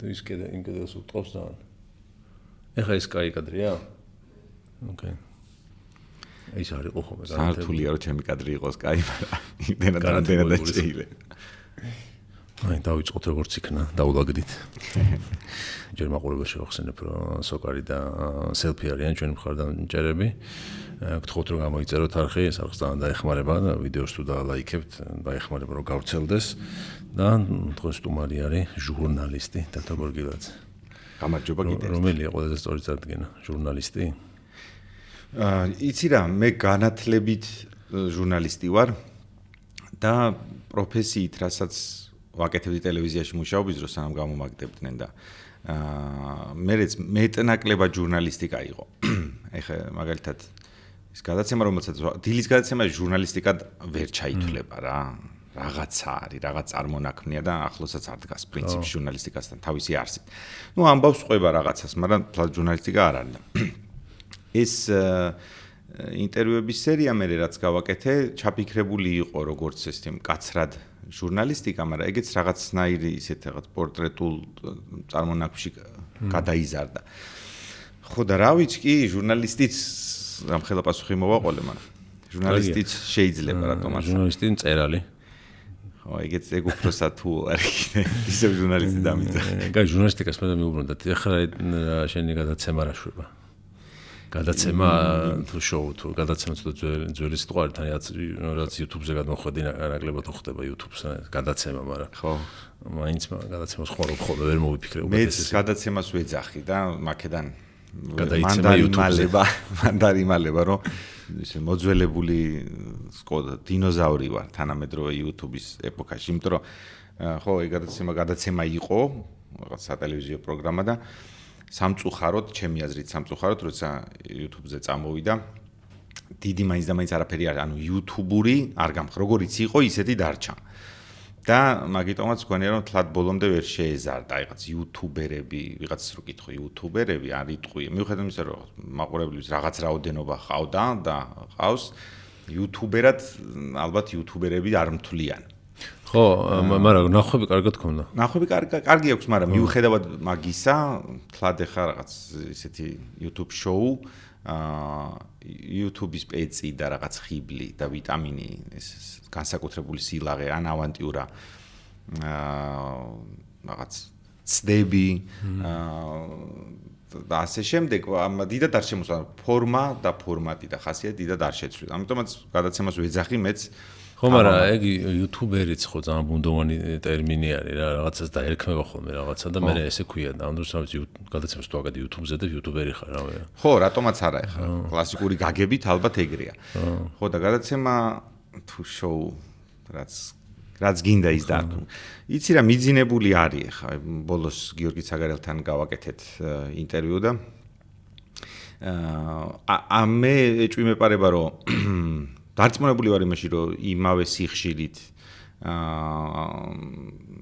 ის იმ კედელს უტყობს ძალიან. ეხლა ის კაი კადრია? ოკეი. ის არ იყო ხოლმე. საერთოდ რომ ჩემი კადრი იყოს კაი, მაგრამ იმდენად შეიძლება. აი დავიწყოთ როგორც იქნა, დაულაგდით. ჯერ მაყურებელს შევახსენებ, რომ სოკარი და სელფი არიან ჩვენი მხარდამჭერები. გთხოვთ რომ გამოიწეროთ არხი, ეს არხს ძალიან დაეხმარება, ვიდეოს თუ დალაიქებთ, დაეხმარება რომ გავრცელდეს და დღეს სტუმარი არის ჟურნალისტი დათო გორგილაძე. გამარჯობა კიდევ. რომელია ყველაზე სწორი წარდგენა, ჟურნალისტი? იცი რა, მე განათლებით ჟურნალისტი ვარ და პროფესიით, რასაც ვაკეთებდი ტელევიზიაში მუშაობის დროს, სანამ გამომაგდებდნენ და მერეც მეტნაკლებად ჟურნალისტიკა იყო. ეხლა მაგალითად ის გადაცემა, რომელსაც დილის გადაცემა ჟურნალისტიკად ვერ ჩაითვლება რა. რაღაცა არის, რაღაც წარმონაქმნია და ახლოსაც არ დგას პრინციპი ჟურნალისტიკასთან თავისი არსით. ნუ ამბავს ყვება რაღაცას, მაგრამ თლად ჟურნალისტიკა არ არის. ეს ინტერვიუების სერია მე რაც გავაკეთე, ჩაფიქრებული იყო როგორც ეს თემ კაცრად ჟურნალისტიკა, მაგრამ ეგეც რაღაცნაირი ისეთ რაღაც პორტრეტულ წარმონაქმნში გადაიზარდა. ხო და რა ვიცი კი, ჟურნალისტიც რამხელა პასუხი მოვაყოლე, მაგრამ ჟურნალისტიც შეიძლება რატომ არა? ჟურნალისტი მწერალი. ხო, ეგეც ეგ უფრო სათუ არის, ისე ჟურნალისტი დამიძა. კაი, ჟურნალისტიკას მე მიუბრუნდათ. ეხლა შენი გადაცემა რა შვება? გადაცემა თუ შოუ თუ გადაცემა ცოტა ძველი სიტყვა არის, რაც YouTube-ზე გადმოხვედი, ნაკლებად ხდება YouTube-ზე გადაცემა, მაგრამ ხო, მაინც გადაცემას ხوارობ ხოლმე ვერ მოვიფიქრე უკეთესად. მეც გადაცემას ვეძახი და მაქედან გადაიცემა YouTube-ზე. მანდარიმალება, რომ ისე მოძველებული დინოზავრი ვარ თანამედროვე YouTube-ის ეპოქაში, იმიტომ რომ ხო, ეგ გადაცემა იყო, რაღაც სატელევიზიო პროგრამა და სამწუხაროდ, ჩემი აზრით სამწუხაროდ, როცა YouTube-ზე წამოვიდა, დიდი მაინც და მაინც არაფერი არ, ანუ YouTube-ური არ გამხ, როგორიც იყო, ისეთი დარჩა. და მაგიტომაც გქონია, რომ თლად ბოლომდე ვერ შეეზარდა, რაღაც YouTuber-ები, ვიღაცას რო კითხო, YouTuber-ები არ იტყვია. მიუხედავად იმისა, რომ მაყურებლების რაღაც რაოდენობა ყავდა და ყავს, YouTuber-ად ალბათ YouTuber-ები არ მთვლიან. ხო, მაგრამ ნახვები კარგად ქონდა. ნახვები კარგი აქვს, მაგრამ მიუხედავად მაგისა, თლად ახლა რაღაც ისეთი YouTube show, YouTube-ის პეცი და რაღაც ხიბლი და ვიტამინი, ეს განსაკუთრებული სილაღე, ან ავანტიურა, რაღაც ცდები და ასე შემდეგ, დიდად არ შემოსვა ფორმა და ფორმატი და ხასიათი დიდად არ შეცვლის. ამიტომაც გადაცემას ვეძახი მეც. ხო, მაგრამ ეგ YouTuber-იც ხო ძალიან ბუნდოვანი ტერმინი არის რა, რაღაცას დაერქმება ხოლმე რაღაცა და მე ესე ქვია და ამ დროს რა ვიცი გადაცემას თუ აკეთე YouTube-ზე და YouTuber-ი ხარ რა. ხო, რატომაც არა ეხლა კლასიკური გაგებით ალბათ ეგრეა. ხო და გადაცემა თუ შოუ რაც გინდა ის დარტყმ. იცი რა მიძინებული არის ეხლა ბოლოს გიორგი ცაგარელთან გავაკეთეთ ინტერვიუ და მე ეჭვი მეპარება რომ დარწმუნებული ვარ იმაში, რომ იმავე სიხშირით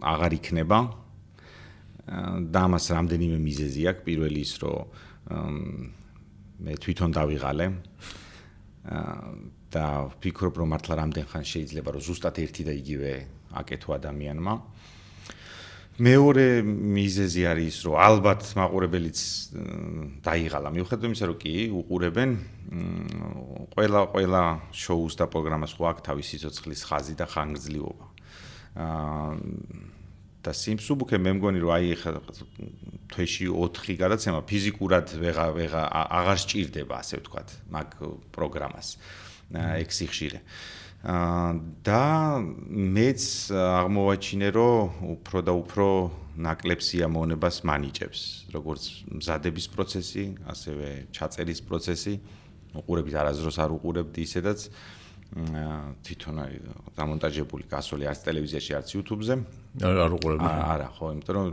აღარ იქნება და ამას რამდენიმე მიზეზი აქვს. პირველი ის, რომ მე თვითონ დავიღალე და ვფიქრობ, რომ მართლა რამდენ ხანს შეიძლება, რომ ზუსტად ერთი და იგივე აკეთო ადამიანმა. მეორე მიზეზი არის ის, რომ ალბათ მაყურებელიც დაიღალა. მიუხედავად იმისა, რომ კი უყურებენ, ყველა შოუს და პროგრამას ხო აქვს თავისი სიცოცხლის ხაზი და ხანგრძლივობა. და სიმსუბუქე მე მგონი, რომ აი ხა თვეში 4 გადაცემა ფიზიკურად აღარ სჭირდება, ასე ვთქვათ, მაგ პროგრამას. ეგ სიხშირე. და მეც აღმოვაჩინე, რომ უფრო და უფრო ნაკლებ სიამოვნებას მანიჭებს, როგორც მზადების პროცესი, ასევე ჩაწერის პროცესი. უყურებით არასდროს არ უყურებდი ისედაც თვითონ დამონტაჟებული გასული არც ტელევიზიაში, არც YouTube-ზე. არ უყურებდი. არა, ხო, იმიტომ რომ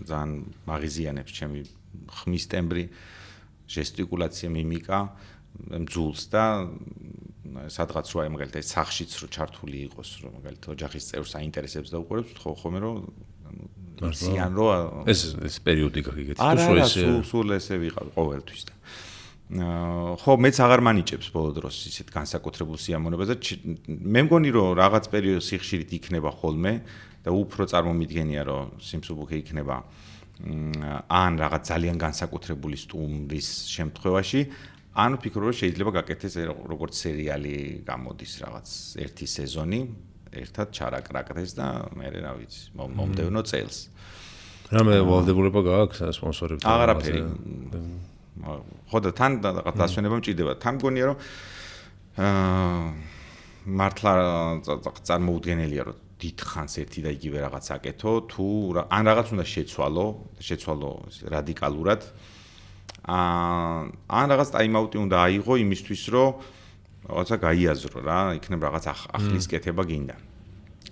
ძალიან მაღიზიანებს ჩემი ხმის ტემბრი, ჟესტიკულაცია, მიმიკა, მძულს და სადღაც რო აი მაგალითად სახშიც რო ჩართული იყოს, რომ მაგალითად ოჯახის წევრს აინტერესებს და უყურებს, ხო ხომ რომ ზიან რო ეს პერიოდიკა გიგეთ თუ სულ ესე ვიყავ ყოველთვის და ხო მეც აღარ მანიჭებს ბოლო დროს ისეთ განსაკუთრებულ სიამოვნებას და მე მგონი რომ რაღაც პერიოდი სიხშირით იქნება ხოლმე და უფრო წარმომიდგენია რომ სიმსუბუქე იქნება ან რაღაც ძალიან განსაკუთრებული სტუმრის შემთხვევაში, ანუ ფიქრობ რომ შეიძლება გაკეთდეს როგორც სერიალი გამოდის რაღაც ერთი სეზონი, ერთად ჩარაკრაკდეს და მე რა ვიცი, მომდევნო წელს. რამე ვალდებულება გააქვს სპონსორებთან? აღარაფერი. ხო და თან დასვენება მჭირდება. თან მგონია რომ მართლა წარმოუდგენელია რომ დიდხანს ერთი და იგივე რაღაც აკეთო, თუ ან რაღაც უნდა შეცვალო რადიკალურად. ან რაღაც ტაიმაუტი უნდა აიღო იმისთვის, რომ რაღაცა გაიაზრო რა, იქნება რაღაც ახლის კეთება გინდა.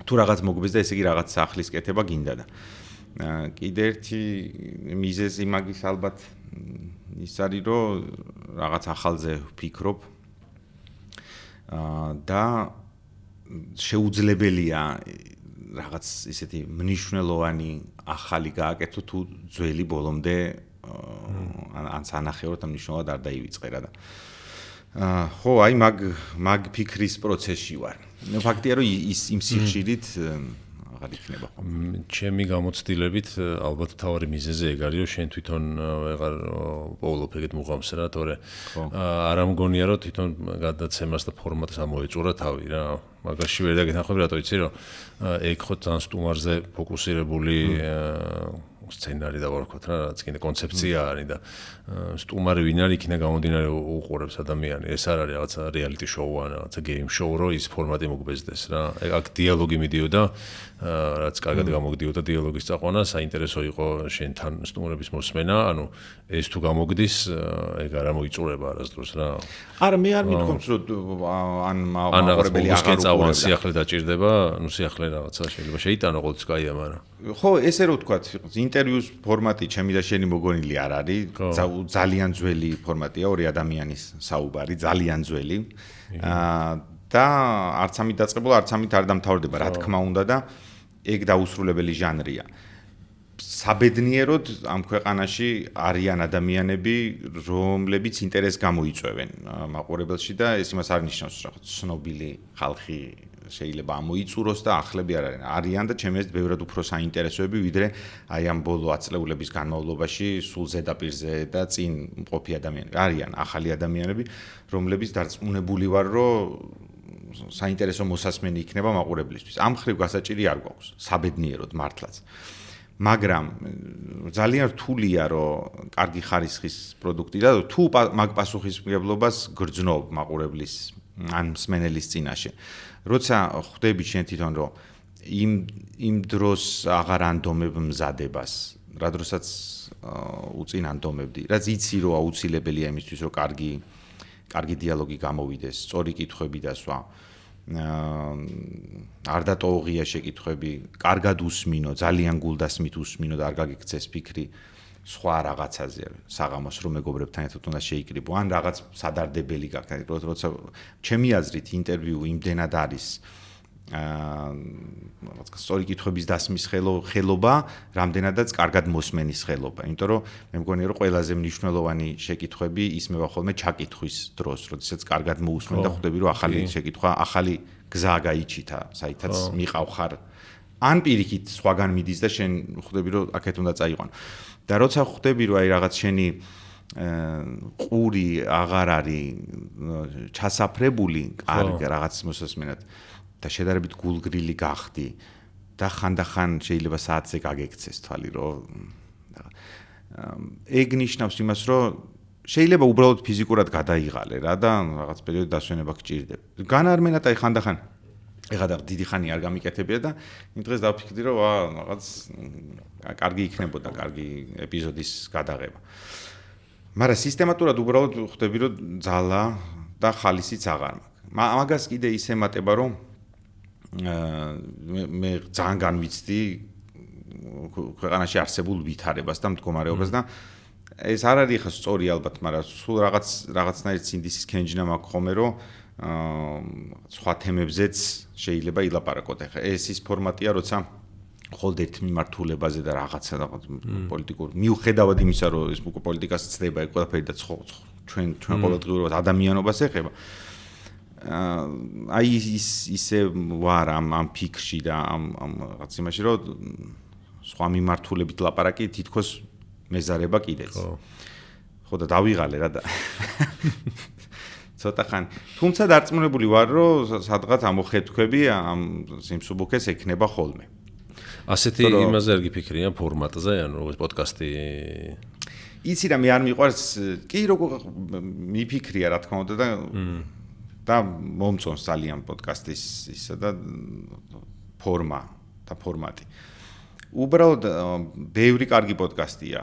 თუ რაღაც მოგბეს და ესე იგი რაღაც ახლის კეთება გინდა და კიდე ერთი მიზეზი მაგის ალბათ ის არის, რომ რაღაც ახალზე ვფიქრობ და შეუძლებელია რაღაც ისეთი მნიშვნელოვანი ახალი გააკეთო თუ ძველი ბოლომდე ან სანახევრად მნიშვნელოვნად არ დაივიწყერა და ხო, აი მაგ ფიქრის პროცესში ვარ. ფაქტია რომ იმ სიხშირით აღარ იქნება ხო. ჩემი გამოცდილებით ალბათ თავარი მიზეზი ეგ არის, რომ შენ თვითონ ვეღარ პოულობ ეგეთ მუღამს რა, თორე არ ამგონია რომ თვითონ გადაცემას და ფორმატს ამოეწურა თავი რა. მაგაში ვერ დაგეთანხმები, რატო იცი რომ ეგ ხო ძალიან სტუმარზე ფოკუსირებული სცენარი და ვარქვათ რა, რაც კიდე კონცეფცია არის და სტუმარი ვინ არის, იქიდან გამომდინარე უყურებს ადამიანი. ეს არ არის რაღაცა რეალიტი შოუ ან რაღაცა გეიმ შოუ, რომ ის ფორმატი მოგბეზდეს რა. აქ დიალოგი მიდიოდა, რაც კარგად გამოგდიოდა დიალოგის წაყვანა, საინტერესო იყო შენთან სტუმრების მოსმენა, ანუ ეს თუ გამოგდის, ეგ არ მოიწურება არასდროს რა. არა, მე არ მithkomს რომ ან მაყურებელი აღარ უყურებს, სიახლე დაჭირდება, ну სიახლე რაღაცა შეიძლება შეიტანო ყოველთვის კაია, მაგრამ ხო, ესე რომ ვთქვათ, ინტერვიუს ფორმატი ჩემი და შენი მოგონილი არ არის, ძალიან ძველი ფორმატია, ორი ადამიანის საუბარი, ძალიან ძველი. და არც ამით დაწყებულა, არც ამით არ დამთავრდება, რა თქმა უნდა და ეგ დაუსრულებელი ჟანრია. საბედნიეროდ ამ ქვეყანაში არიან ადამიანები, რომლებიც ინტერესს გამოიწვევენ მაყურებელში და ეს იმას არ ნიშნავს, რომ ცნობილი ხალხი შეიძლება ამოიწუროს და ახლები არ არიან და ჩემს ბევრად უფრო საინტერესოები ვიდრე აი ამ ბოლო აწლეულების განმავლობაში სულ ზედაპირზე და წინ მყოფი ადამიანები. არიან ახალი ადამიანები, რომლებიც დარწმუნებული ვარ, რომ საინტერესო მოსასმენი იქნება მაყურებლისთვის. ამ ხრივ გასაჭირი არ გვაქვს, საბედნიეროდ მართლაც. მაგრამ ძალიან რთულია, რომ კარგი ხარისხის პროდუქტი და თუ მაგ პასუხისმგებლობას გრძნობ მაყურებლის ან მსმენელის წინაშე. როცა ხვდები შენ თვითონ, რომ იმ დროს აღარ ანდომებ მზადებას, რა დროსაც უწინ ანდომებდი, რაც იცი, რომ აუცილებელია იმისთვის, რომ კარგი დიალოგი გამოვიდეს, სწორი კითხვები დასვა. არ დატოუღია შეკითხვები, კარგად უსმინო, ძალიან გულდასმით უსმინო და არ გაგიქცეს ფიქრი სხვა რაღაცაზე, საღამოს რომ მეგობრებთან ერთად უნდა შეიკრიბო, ან რაღაც სადარდებელი გაქვს, როცა ჩემი აზრით ინტერვიუ იმდენად არის რაღაც სწორი კითხვების დასმის ხელობა, რამდენადაც კარგად მოსმენის ხელობა. იმიტომ რომ მე მგონია რომ ყველაზე მნიშვნელოვანი შეკითხვები ისმევა ხოლმე ჩაკითხვის დროს, როდესაც კარგად მოусმენ და ხვდები რომ ახალი შეკითხვა, ახალი გზა გაიჩითა, საითაც მიყავ ხარ. ან პირიქით სხვაგან მიდის და შენ ხვდები რომ აქეთ უნდა წაიყვანო. და როცა ხვდები რომ აი რაღაც შენი ყური აღარ არის ჩასაფრებული, კარგი რაღაც მოსასმენად და შედარებით გულგრილი გახდი და ხანდახან შეიძლება საათზე გაგექცეს თვალი, რომ ეგ ნიშნავს იმას, რომ შეიძლება უბრალოდ ფიზიკურად გადაიღალე რა და რაღაც პერიოდი დასვენება გჭირდება. განარმენად აი ხანდახან ეხლა და დიდი ხანი არ გამიკეთებია და იმ დღეს დავფიქრდი, რომ რაღაც კარგი იქნებოდა, კარგი ეპიზოდის გადაღება. მაგრამ სისტემატურად უბრალოდ ხვდები, რომ ძალა და ხალისიც აღარ მაქვს. მაგას კიდე ისე ემატება, რომ მე ძალიან განვიცდი ქვეყანაში არსებულ ვითარებას და მდგომარეობას და ეს არ არის ხა სწორი ალბათ, მაგრამ სულ რაღაცნაირ სინდისის ქენჯნა მაქვს ხოლმე, რომ სხვა თემებზეც შეიძლება ილაპარაკოთ. ეხლა ეს ის ფორმატია, როცა მხოლოდ ერთ მიმართულებაზე და რაღაცა პოლიტიკურ მიუხედავად იმისა, რომ ეს პოლიტიკას ცდება ეგ ყველაფერი და ჩვენ ყოველდღიურად ადამიანობას ეხება. აი ისე ვარ ამ ფიქრში და ამ რაღაც იმაში, რომ სხვა მიმართულებით ლაპარაკი თითქოს მეზარება კიდეც. ხო და დავიღალე რა და ცოტა ხანი. თუმცა დარწმუნებული ვარ, რომ სადღაც ამოხეთქვები ამ სიმსუბუქეს ექნება ხოლმე. ასეთი იმაზე არ გიფიქრია ფორმატზე, ანუ როგორც პოდკასტი. იცი რა მე არ მიყვარს, კი როგორ მიფიქრია რა თქმა უნდა და მომწონს ძალიან პოდკასტის ისა და ფორმა და ფორმატი. უბრალოდ ბევრი კარგი პოდკასტია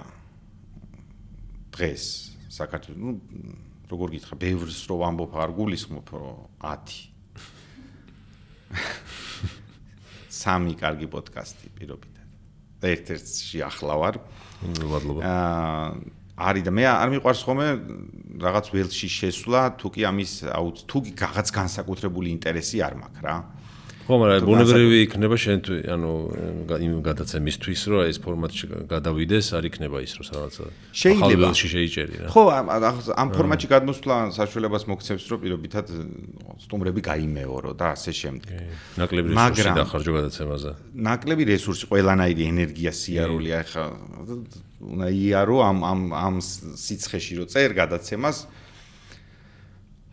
დღეს საქართველოს, ნუ როგორ გითხრა, ბევრს რო ვამბობ არ გულისხმობ, რომ 10. 3 კარგი პოდკასტი პირობითად. და ერთ-ერთში ახლა ვარ. მადლობა. არის და მე არ მიყვარს ხოლმე რაღაც ველში შესვლა, თუ კი ამის თუ კი რაღაც განსაკუთრებული ინტერესი არ მაქვს რა. ხო, მაგრამ ბუნებრივი იქნება შენთვის, ანუ იმ გადაცემისთვის, რომ ეს ფორმატში გადავიდეს, არ იქნება ის, რომ რაღაცა შეიძლება ველში შეიჭერი რა. ხო, ამ ფორმატში გადმოსვლა საშუალებას მოგცემს, რომ პირობითად სტუმრები გაიმეორო და ასე შემდეგ. ნაკლები რესურსი დახარჯო გადაცემაზე. ნაკლები რესურსი, ყველანაირი ენერგია, სიარული, ახლა უნდა იარო ამ სიცხეში რო წერ გადაცემას.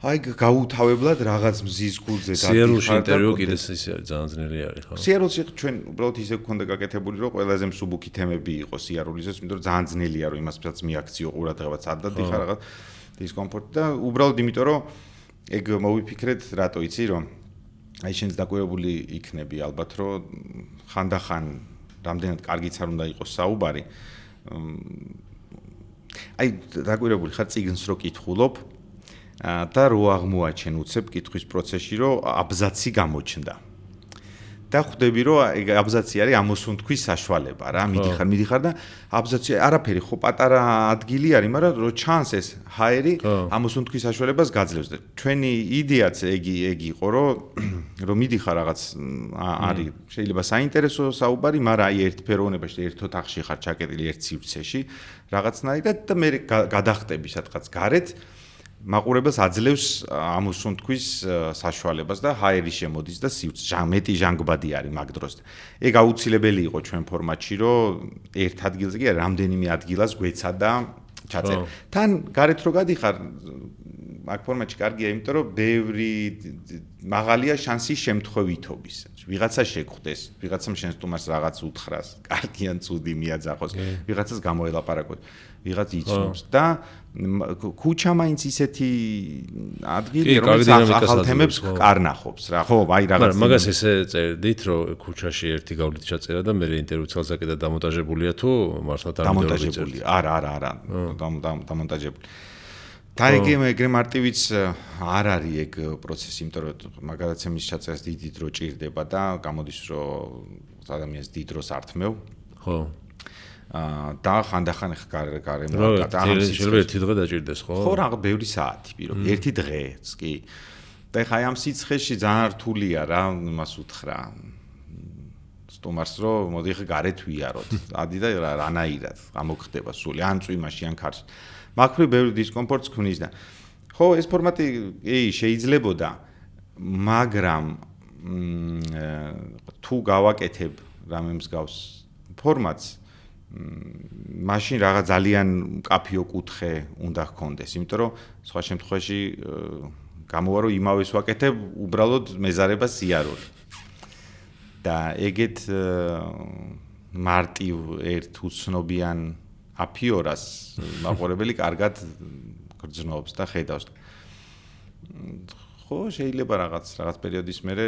აი გაუთავებლად რაღაც მზის გულზე და სიარულში ინტერვიუ კიდეც ისე არის, ძალიან ძნელი არის, ხო? სიარულში ჩვენ უბრალოდ ისე გქონდა გაკეთებული, რომ ყველაზე მსუბუქი თემები იყო სიარულისას, იმიტომ რომ ძალიან ძნელია რომ იმასაც მიაქციო ყურადღებაც ადად დიხარ რაღაც დისკომფორტი და უბრალოდ იმიტომ რომ ეგ მოვიფიქრეთ რატო იცი რომ აი შენს დაკვირვებული იქნები ალბათ რომ ხანდახან რამდენად კარგიც არ უნდა იყოს საუბარი აი დაკვირვებული ხარ წიგნს რო კითხულობ და რო აღმოაჩენ უცებ კითხვის პროცესში რომ აბზაცი გამოჩნდა და ხვდები რომ ეგ აბზაცი არის ამოსუნთქვის საშუალება რა მიდიხარ და აბზაცი არაფერი ხო პატარა ადგილი არის მაგრამ რო ჩანს ეს ჰაერი ამოსუნთქვის საშუალებას გაძლევს და ჩვენი იდეაც ეგ იყო რომ მიდიხარ რაღაც არის შეიძლება საინტერესო საუბარი მაგრამ აი ერთფეროვნებაში ერთ ოთახში ხარ ჩაკეტილი ერთ სივრცეში რაღაცნაირად და მე გადახტები სადღაც გარეთ მაყურებელს აძლევს ამოსუნთქვის საშუალებას და ჰაერი შემოდის და მეტი ჟანგბადი არის მაგ დროს. ეგ აუცილებელი იყო ჩვენ ფორმატში, რომ ერთ ადგილზე კი რამდენიმე ადგილას გვეცადა ჩაწერა. თან გარეთ რო გადიხარ, მაგ ფორმატში კარგია, იმიტომ რომ ბევრი მაღალია შანსი შემთხვევითობის. ვიღაცა შეგხვდეს, ვიღაცამ შენ სტუმარს რაღაც უთხრას, კარგი ან ცუდი მიაძახოს, ვიღაცას გამოელაპარაკოს, ვიღაც იცნობს და ქუჩა მაინც ისეთი ადგილია, რომელიც ახალ თემებს კარნახობს რა, ხო, აი რაღაც. მაგრამ მაგას ესე წერდით, რომ ქუჩაში ერთი გავლით ჩაწერა და მე ინტერვიუ ცალსაკე და დამონტაჟებულია თუ მართლაც არ დამონტაჟებული. არა, დამონტაჟებული. და ეგრე მარტივიც არ არის ეგ პროცესი, იმიტომ რომ მაგალითად იმის ჩაწერას დიდი დრო ჭირდება და გამოდის რომ ადამიანს დიდ დროს ართმევ. ხო. და ხანდახან გარემო შეიძლება ერთი დღე დაჭირდეს, ხო? ხო, რაღაც ბევრი საათი პირობ, ერთი დღეც კი. და ხა ამ სიცხეში ძალიან რთულია რა, იმას უთხრა. სტუმარს რომ მოდი ხა გარეთ ვიაროთ. ადი და რანაირად ამოგხდება სული, ან წვიმაში, ან ქარში. მაგფრი ბევრი დისკომფორტს ქმნის და ხო ეს ფორმატი შეიძლებოდა მაგრამ თუ გავაკეთებ რამე მსგავს ფორმატს მაშინ რაღაც ძალიან მკაფიო კუთხე უნდა ჰქონდეს იმიტომ რომ სხვა შემთხვევაში გამოვა რომ იმავეს ვაკეთებ უბრალოდ მეზარება სიარული და ეგეთ მარტივ ერთ უცნობიან აფიორას მაყურებელი კარგად გრძნობს და ხედავს. ხო, შეიძლება რაღაც პერიოდის მერე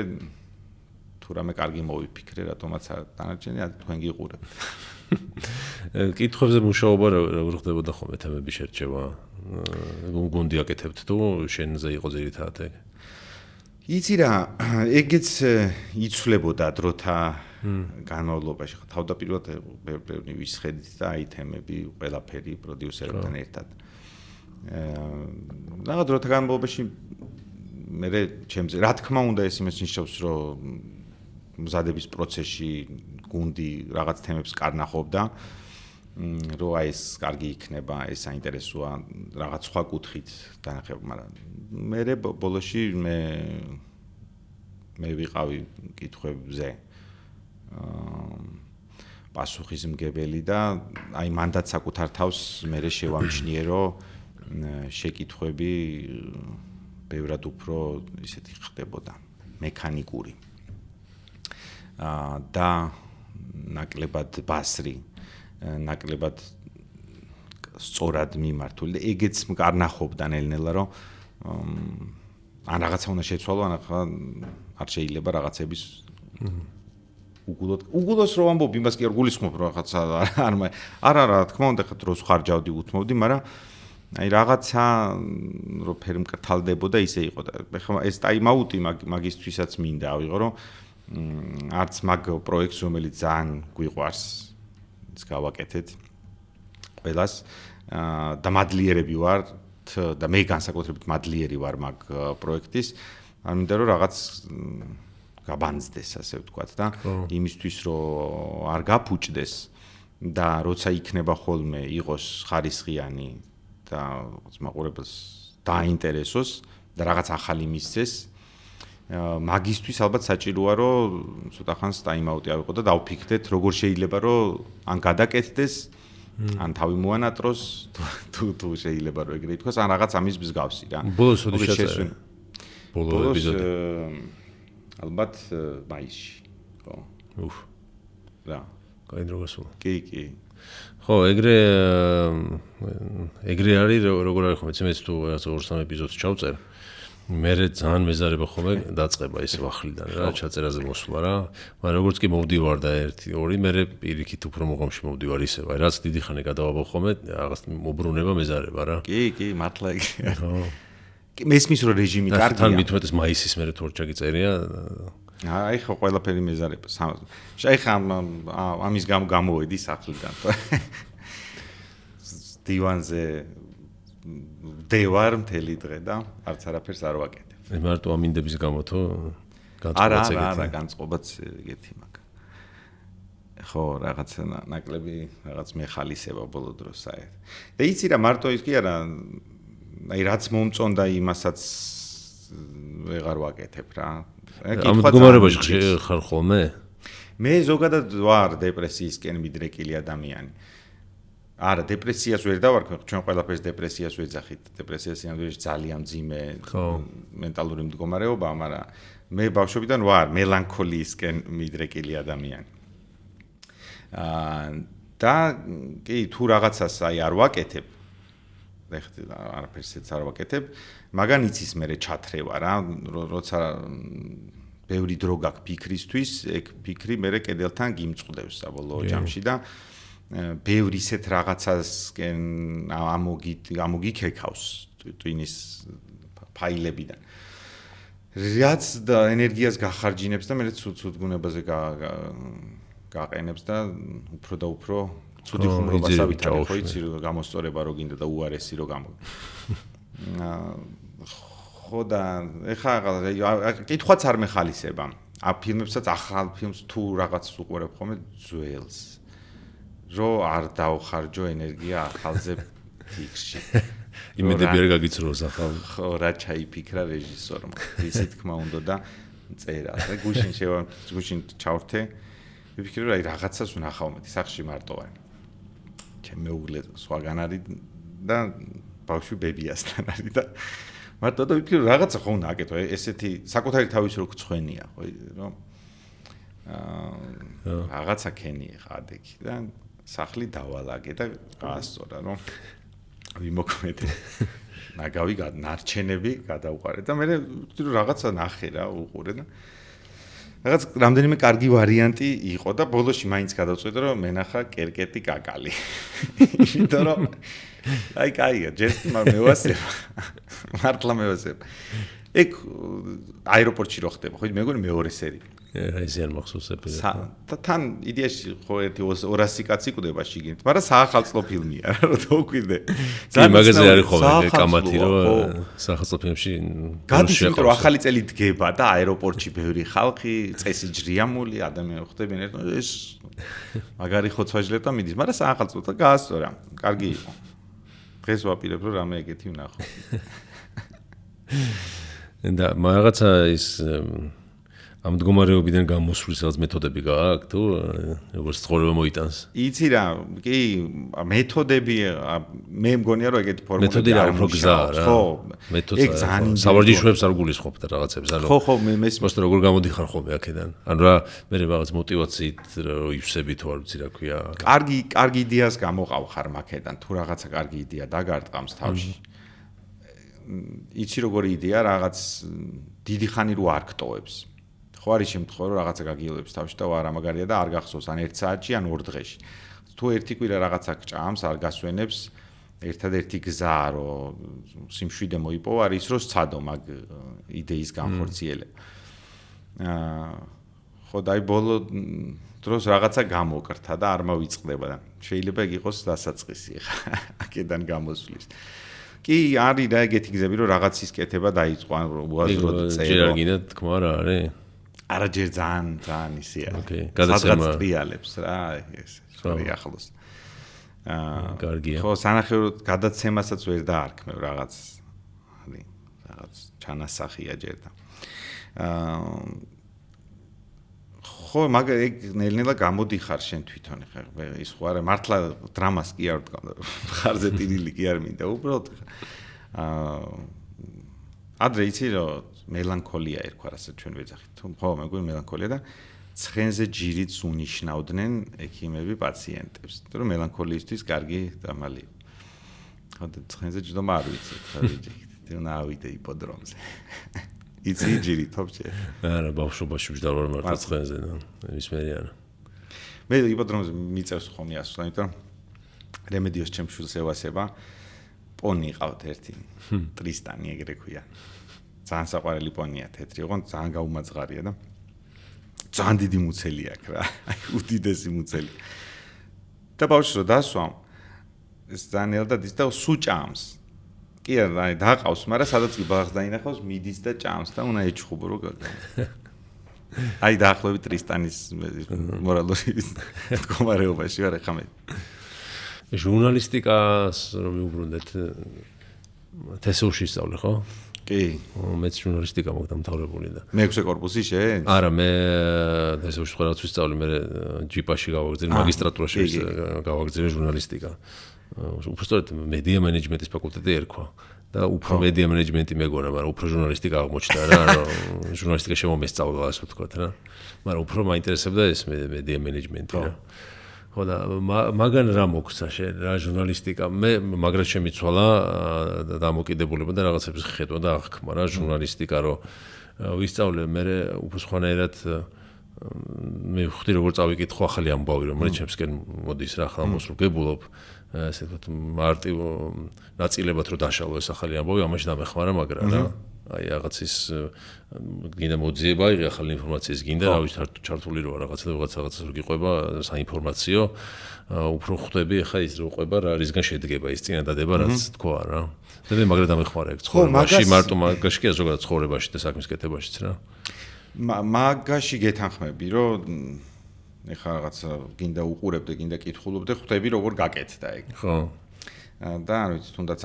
თუ რამე კარგი მოვიფიქრე, რატომაც დანარჩენი თქვენ გიყურებთ. კითხვებზე მუშაობა როგორ ხდებოდა ხოლმე თემების შერჩევა? გუნდი აკეთებთ თუ შენზე იყო ძირითადად ეგ? იცი რა, ეგეც იცვლებოდა დროთა განმავლობაში ხო თავდაპირველად ბევრი ვისხედით და აი თემები ყველაფერი პროდიუსერებთან ერთად. რაღაც დროთა განმავლობაში მე ჩემზე რა თქმა უნდა ეს იმას ნიშნავს რომ მზადების პროცესში გუნდი რაღაც თემებს კარნახობდა რომ აი ეს კარგი იქნება, ეს საინტერესოა რაღაც სხვა კუთხით დანახება, მაგრამ მე ბოლოში მე ვიყავი კითხვებზე პასუხისმგებელი და აი მანდაც საკუთარ თავს მე შევამჩნიე რომ შეკითხვები ბევრად უფრო ისეთი ხდებოდა მექანიკური და ნაკლებად ბასრი ნაკლებად სწორად მიმართული და ეგეც არ ნახობდა ნელ-ნელა რომ ან რაღაცა უნდა შეცვალო ან არ შეიძლება რაღაცების უგულოს რომ ამბობ იმას კი არ გულისხმობ რაღაცა არა რა თქმა უნდა ხა დროს ხარჯავდი უთმობდი მაგრამ აი რაღაცა რო ფერი მკრთალდებოდა ისე იყო და ხა ეს ტაიმაუტი მაგისთვისაც მინდა ავიღო რომ არც მაგ პროექტს რომელიც ძალიან გვიყვარს ის გავაკეთეთ ყველას და მადლიერები ვარ და მე განსაკუთრებით მადლიერი ვარ მაგ პროექტის არ მინდა რომ რაღაც გაბანძდეს ასე ვთქვათ და იმისთვის რომ არ გაფუჭდეს და როცა იქნება ხოლმე იყოს ხარისხიანი და მაყურებელს დაინტერესოს და რაღაც ახალი მისცეს მაგისტვის ალბათ საჭიროა რომ ცოტა ხანს ტაიმაუტი ავიღო და დავფიქრდეთ როგორ შეიძლება რომ ან გადაკეთდეს ან თავი მოანატროს თუ შეიძლება რომ ეგრე ითქვას ან რაღაც ამის მსგავსი რა ბოლოს ოდი შეწერე ბოლო ეპიზოდი ალბათ მაისში ხო უფ რა კაი დრო გასულა კი ხო ეგრე არის როგორ არის ხომ მეც თუ რაღაც 2-3 ეპიზოდს ჩავწერ მე ძალიან მეზარება ხოლმე დაწყება ის ვახლიდან რა ჩაწერაზე მოსვლა რა მაგრამ როგორც კი მოვდივარ და 1-2 მე პირიქით უფრო მოღამში მოვდივარ ისე აი რაც დიდი ხანი გადავაბავ ხოლმე რაღაც მობრუნება მეზარება რა კი მართლა ხო მესმის რო რეჟიმი კარგია თან მithumetes მაისის მე თუ ორჩაკი წერია აი ხო ყველაფერი მეზარება აი ხა ამის გამოვედი სახლიდან დივანზე დევარ მთელი დღე და არც არაფერს არ ვაკეთებ. მე მარტო ამინდების გამო თუ განწყობაც ეგეთი. არა, განწყობაც ეგეთი მაქვს. ხო, რაღაც ნაკლები, რაღაც მეხალისება ბოლო დროს საერთოდ. და იცი რა, მარტო ის კი არა, აი რაც მომწონდა იმასაც ვეღარ ვაკეთებ რა. ამ მდგომარეობაში ხარ ხოლმე? მე ზოგადად ვარ დეპრესიისკენ მიდრეკილი ადამიანი. არა, დეპრესიას ვერ დავარქვი, ჩვენ ყველაფერს დეპრესიას ვეძახით. დეპრესია სინამდვილეში ძალიან მძიმე მენტალური მდგომარეობაა, მაგრამ მე ბავშვობიდან ვარ მელანქოლიისკენ მიდრეკილი ადამიანი. და კი თუ რაღაცას აი არ ვაკეთებ, არაფერსეც არ ვაკეთებ, მაგან იცის მე ჩათრევა რა, როცა ბევრი დრო გაქვს ფიქრისთვის, ეგ ფიქრი მე კედელთან გიმწყდევს საბოლოო ჯამში და ბევრი ისეთ რაღაცასკენ ამოგიქეკავს ტვინის ფაილებიდან. რაც და ენერგიას გახარჯინებს და მე ცუდ-გუნებაზე გაყენებს და უფრო და უფრო ცუდი ხუმრობას ავითარე ხო იცი რომ გამოსწორება რო გინდა და უარესი რო გამო. ხო და ეხლა კითხვაც არ მეხალისება. ა ფილმებსაც ახალ ფილმს თუ რაღაც უყურებ ხოლმე ძველს. რო არ დავხარჯო ენერგია ახალზე ფიქრში. იმედები არ გაგიცროს ახალ. ხო, რა ჩაიფიქრა რეჟისორმა. ისე თქმა უნდა და წერა. და გუშინ ჩავრთე. ვიფიქრე რომ აი რაღაცას ვნახავ მე სახში მარტო ვარ. ჩემ მეუღლე სხვაგან არის და ბავშვი ბებიასთან არის და მარტო და ვიფიქრე რომ რაღაცა ხო უნდა აკეთო. ესეთი საკუთარი თავის რო გწვენია ხო რომ რაღაცა ქენია ხადექი და სახლი დავალაგე და გაასწორა რომ ვიმოქმედე. ნაგავი ნარჩენები გადავყარე და მე რაღაცა ნახე რა უყურე და რაღაც რამდენიმე კარგი ვარიანტი იყო და ბოლოში მაინც გადავწყვიტე რომ მენახა კერკეტი კაკალი. იმიტომ რომ აი კაია, ჯერ მევასება. მართლა მევასება. ეგ აეროპორტში რო ხდება, ხო მეგონი მეორე სერი. ეს არ მახსოვს ეპიზოდი. და თან იდეაში ხო ერთი 200 კაცი კვდება შიგნით, მაგრამ საახალწლო ფილმია რა, რომ დაუკვირდე. ძალიან მაგაზე არის ხოლმე კამათი რომ საახალწლო ფილმში გადის იმიტომ რომ ახალი წელი დგება და აეროპორტში ბევრი ხალხი, წესი ჯრიამული ადამიანები ხდებიან ერთად ეს მაგარი ხოცვაჟლეტა მიდის, მაგრამ საახალწლო და გაასწორა. კარგი იყო. დღეს ვაპირებ რომ რამე ეგეთი ვნახო. და რაღაცა ის ამ მდგომარეობიდან გამოსვლის რაღაც მეთოდები გააქვთ თუ როგორც ცხოვრება მოიტანს? იცი რა, კი, მეთოდები მე მგონია რომ ეგეთი ფორმულები მეთოდი რა უფრო გზაა რა. ხო, ეგ ძალიან სავარჯიშოებს არ გულისხმობთ რაღაცებს, ანუ ხო, მე მოსტო როგორ გამოდიხარ ხოლმე აქედან. ანუ რა მე რაღაც мотивაციით რო ივსები თუ არ ვიცი რა ქვია. კარგი იდეას გამოყავხარ მაქედან, თუ რაღაცა კარგი იდეა დაგარტყამს თავში. იცი როგორი იდეა რაღაც დიდი ხანი რო არ გტოვებს. ხო არის შემთხვევა რომ რაღაცა გაგიელებს თავში და არა მაგარია და არ გახსოვს ან 1 საათში ან 2 დღეში. თუ ერთი კვირა რაღაცა გჭამს, არ გასვენებს, ერთადერთი გზა რომ სიმშვიდე მოიპოვა არის რომ სცადო მაგ იდეის განხორციელება. ხო და აი ბოლო დროს რაღაცა გამოკრთა და არ მოვიწყდება. შეიძლება ეგ იყოს დასაწყისი ხა აქედან გამოსვლის. კი, არის და ეგეთი გზები რომ რაღაცის კეთება დაიწყო, ან უაზროდ წერო. ჯერ არ გინდა თქმა რა არის? არა ჯერ ძალიან ისეა. გადაცემა ტრიალებს რა ეს სწორი ახლოს. კარგია. ხო, სანახევროდ გადაცემასაც ვერ დაარქმევ რაღაც. არის რაღაც ჩანასახია ჯერ და. ხო, მაგრამ ეგ ნელ-ნელა გამოდიხარ შენ თვითონ ხა ის ხო არა მართლა დრამას კი არ ვთქვა. ხარზე ტირილი კი არ მინდა, უბრალოდ ადრე იცი რომ მელანქოლია ერქვა რასაც ჩვენ ვეძახით. ხო, მეგონი მელანქოლია და ცხენზე ჯირიც უნიშნავდნენ ექიმები პაციენტებს. იმიტომ რომ მელანქოლიისთვის კარგი დამალია. ხო, და ცხენზე ჯდომა არ ვიცით, ხა ვიჯექით. და ავიდე იპოდრომზე. იცი ჯირი თოფჭე. არა, ბავშვობაში ვждавარ მარტო ცხენზე და ისმერიან. მე იპოდრომზე მიწევს ხომ იასვლა, იმიტომ რემედიოს ჩემს შვილს ევასება. პონი ყავთ ერთი. ტრისტანი ეგრე ქვია. ძალიან საყვარელი პონია, თეთრი, ოღონდ ძალიან გაუმაძღარია და ძალიან დიდი მუცელი აქვს რა. აი უდიდესი მუცელი. და ბავშვს რო დასვამ, ეს ძალიან ელდად ის და სუჭამს. კი არა, აი დაყავს, მაგრამ სადაც კი ბაღს დაინახავს, მიდის და ჭამს და უნდა ეჩხუბო რო გაგა. აი დაახლოებით ტრისტანის მორალური მდგომარეობაში ვარ ახლა მე. ჟურნალისტიკას რომ მიუბრუნდეთ თესოში სწავლე ხო? კი. მეც ჟურნალისტიკა მოგდამთავრებული და. მე-6 კორპუსი შენ? არა, მე თესოში ყველაც ვისწავლე, მე ჯიპაში გავაგრძელე, მაგისტრატურაში გავაგრძელე ჟურნალისტიკა. უბრალოდ მედია მენეჯმენტის ფაკულტეტი ერქვა და უფრო მედია მენეჯმენტი მეგონა, მაგრამ უფრო ჟურნალისტიკა აღმოჩნდა რა, რომ ჟურნალისტიკა შემომესწავლა, ასე ვთქვათ რა. მაგრამ უფრო მაინტერესებდა ეს მედია მენეჯმენტი რა. ხო და მაგან რა მოგცა შენ რა ჟურნალისტიკა მე მაგრად შემიცვალა დამოკიდებულება და რაღაცების ხედვა და აღქმა რა ჟურნალისტიკა რომ ვისწავლე მე უფრო სხვანაირად მე ვხვდი როგორ წავიკითხო ახალი ამბავი რომ მე ჩემსკენ მოდის რა ახლა მოსრულგებულობ ასე ვთქვათ მარტივ ნაწილებად რომ დაშალო ეს ახალი ამბავი ამაში დამეხმარა მაგრამ რა აი რაღაცის გინდა მოძიება იღი ახალი ინფორმაციის გინდა რა ვიცი ჩართული როა რაღაცას რო გიყვება საინფორმაციო უფრო ხვდები ახლა ის რო ყვება რა რისგან შედგება ის წინადადება რაც თქვა რა და მე მაგრად დამეხმარა ეგ ცხოვრებაში მარტო მაგაში კი ზოგადად ცხოვრებაში და საქმის კეთებაშიც რა მაგაში გეთანხმები რომ ეხლა რაღაც გინდა უყურებ და გინდა კითხულობ და ხვდები როგორ გაკეთდა ეგ ხო და არ ვიცი თუნდაც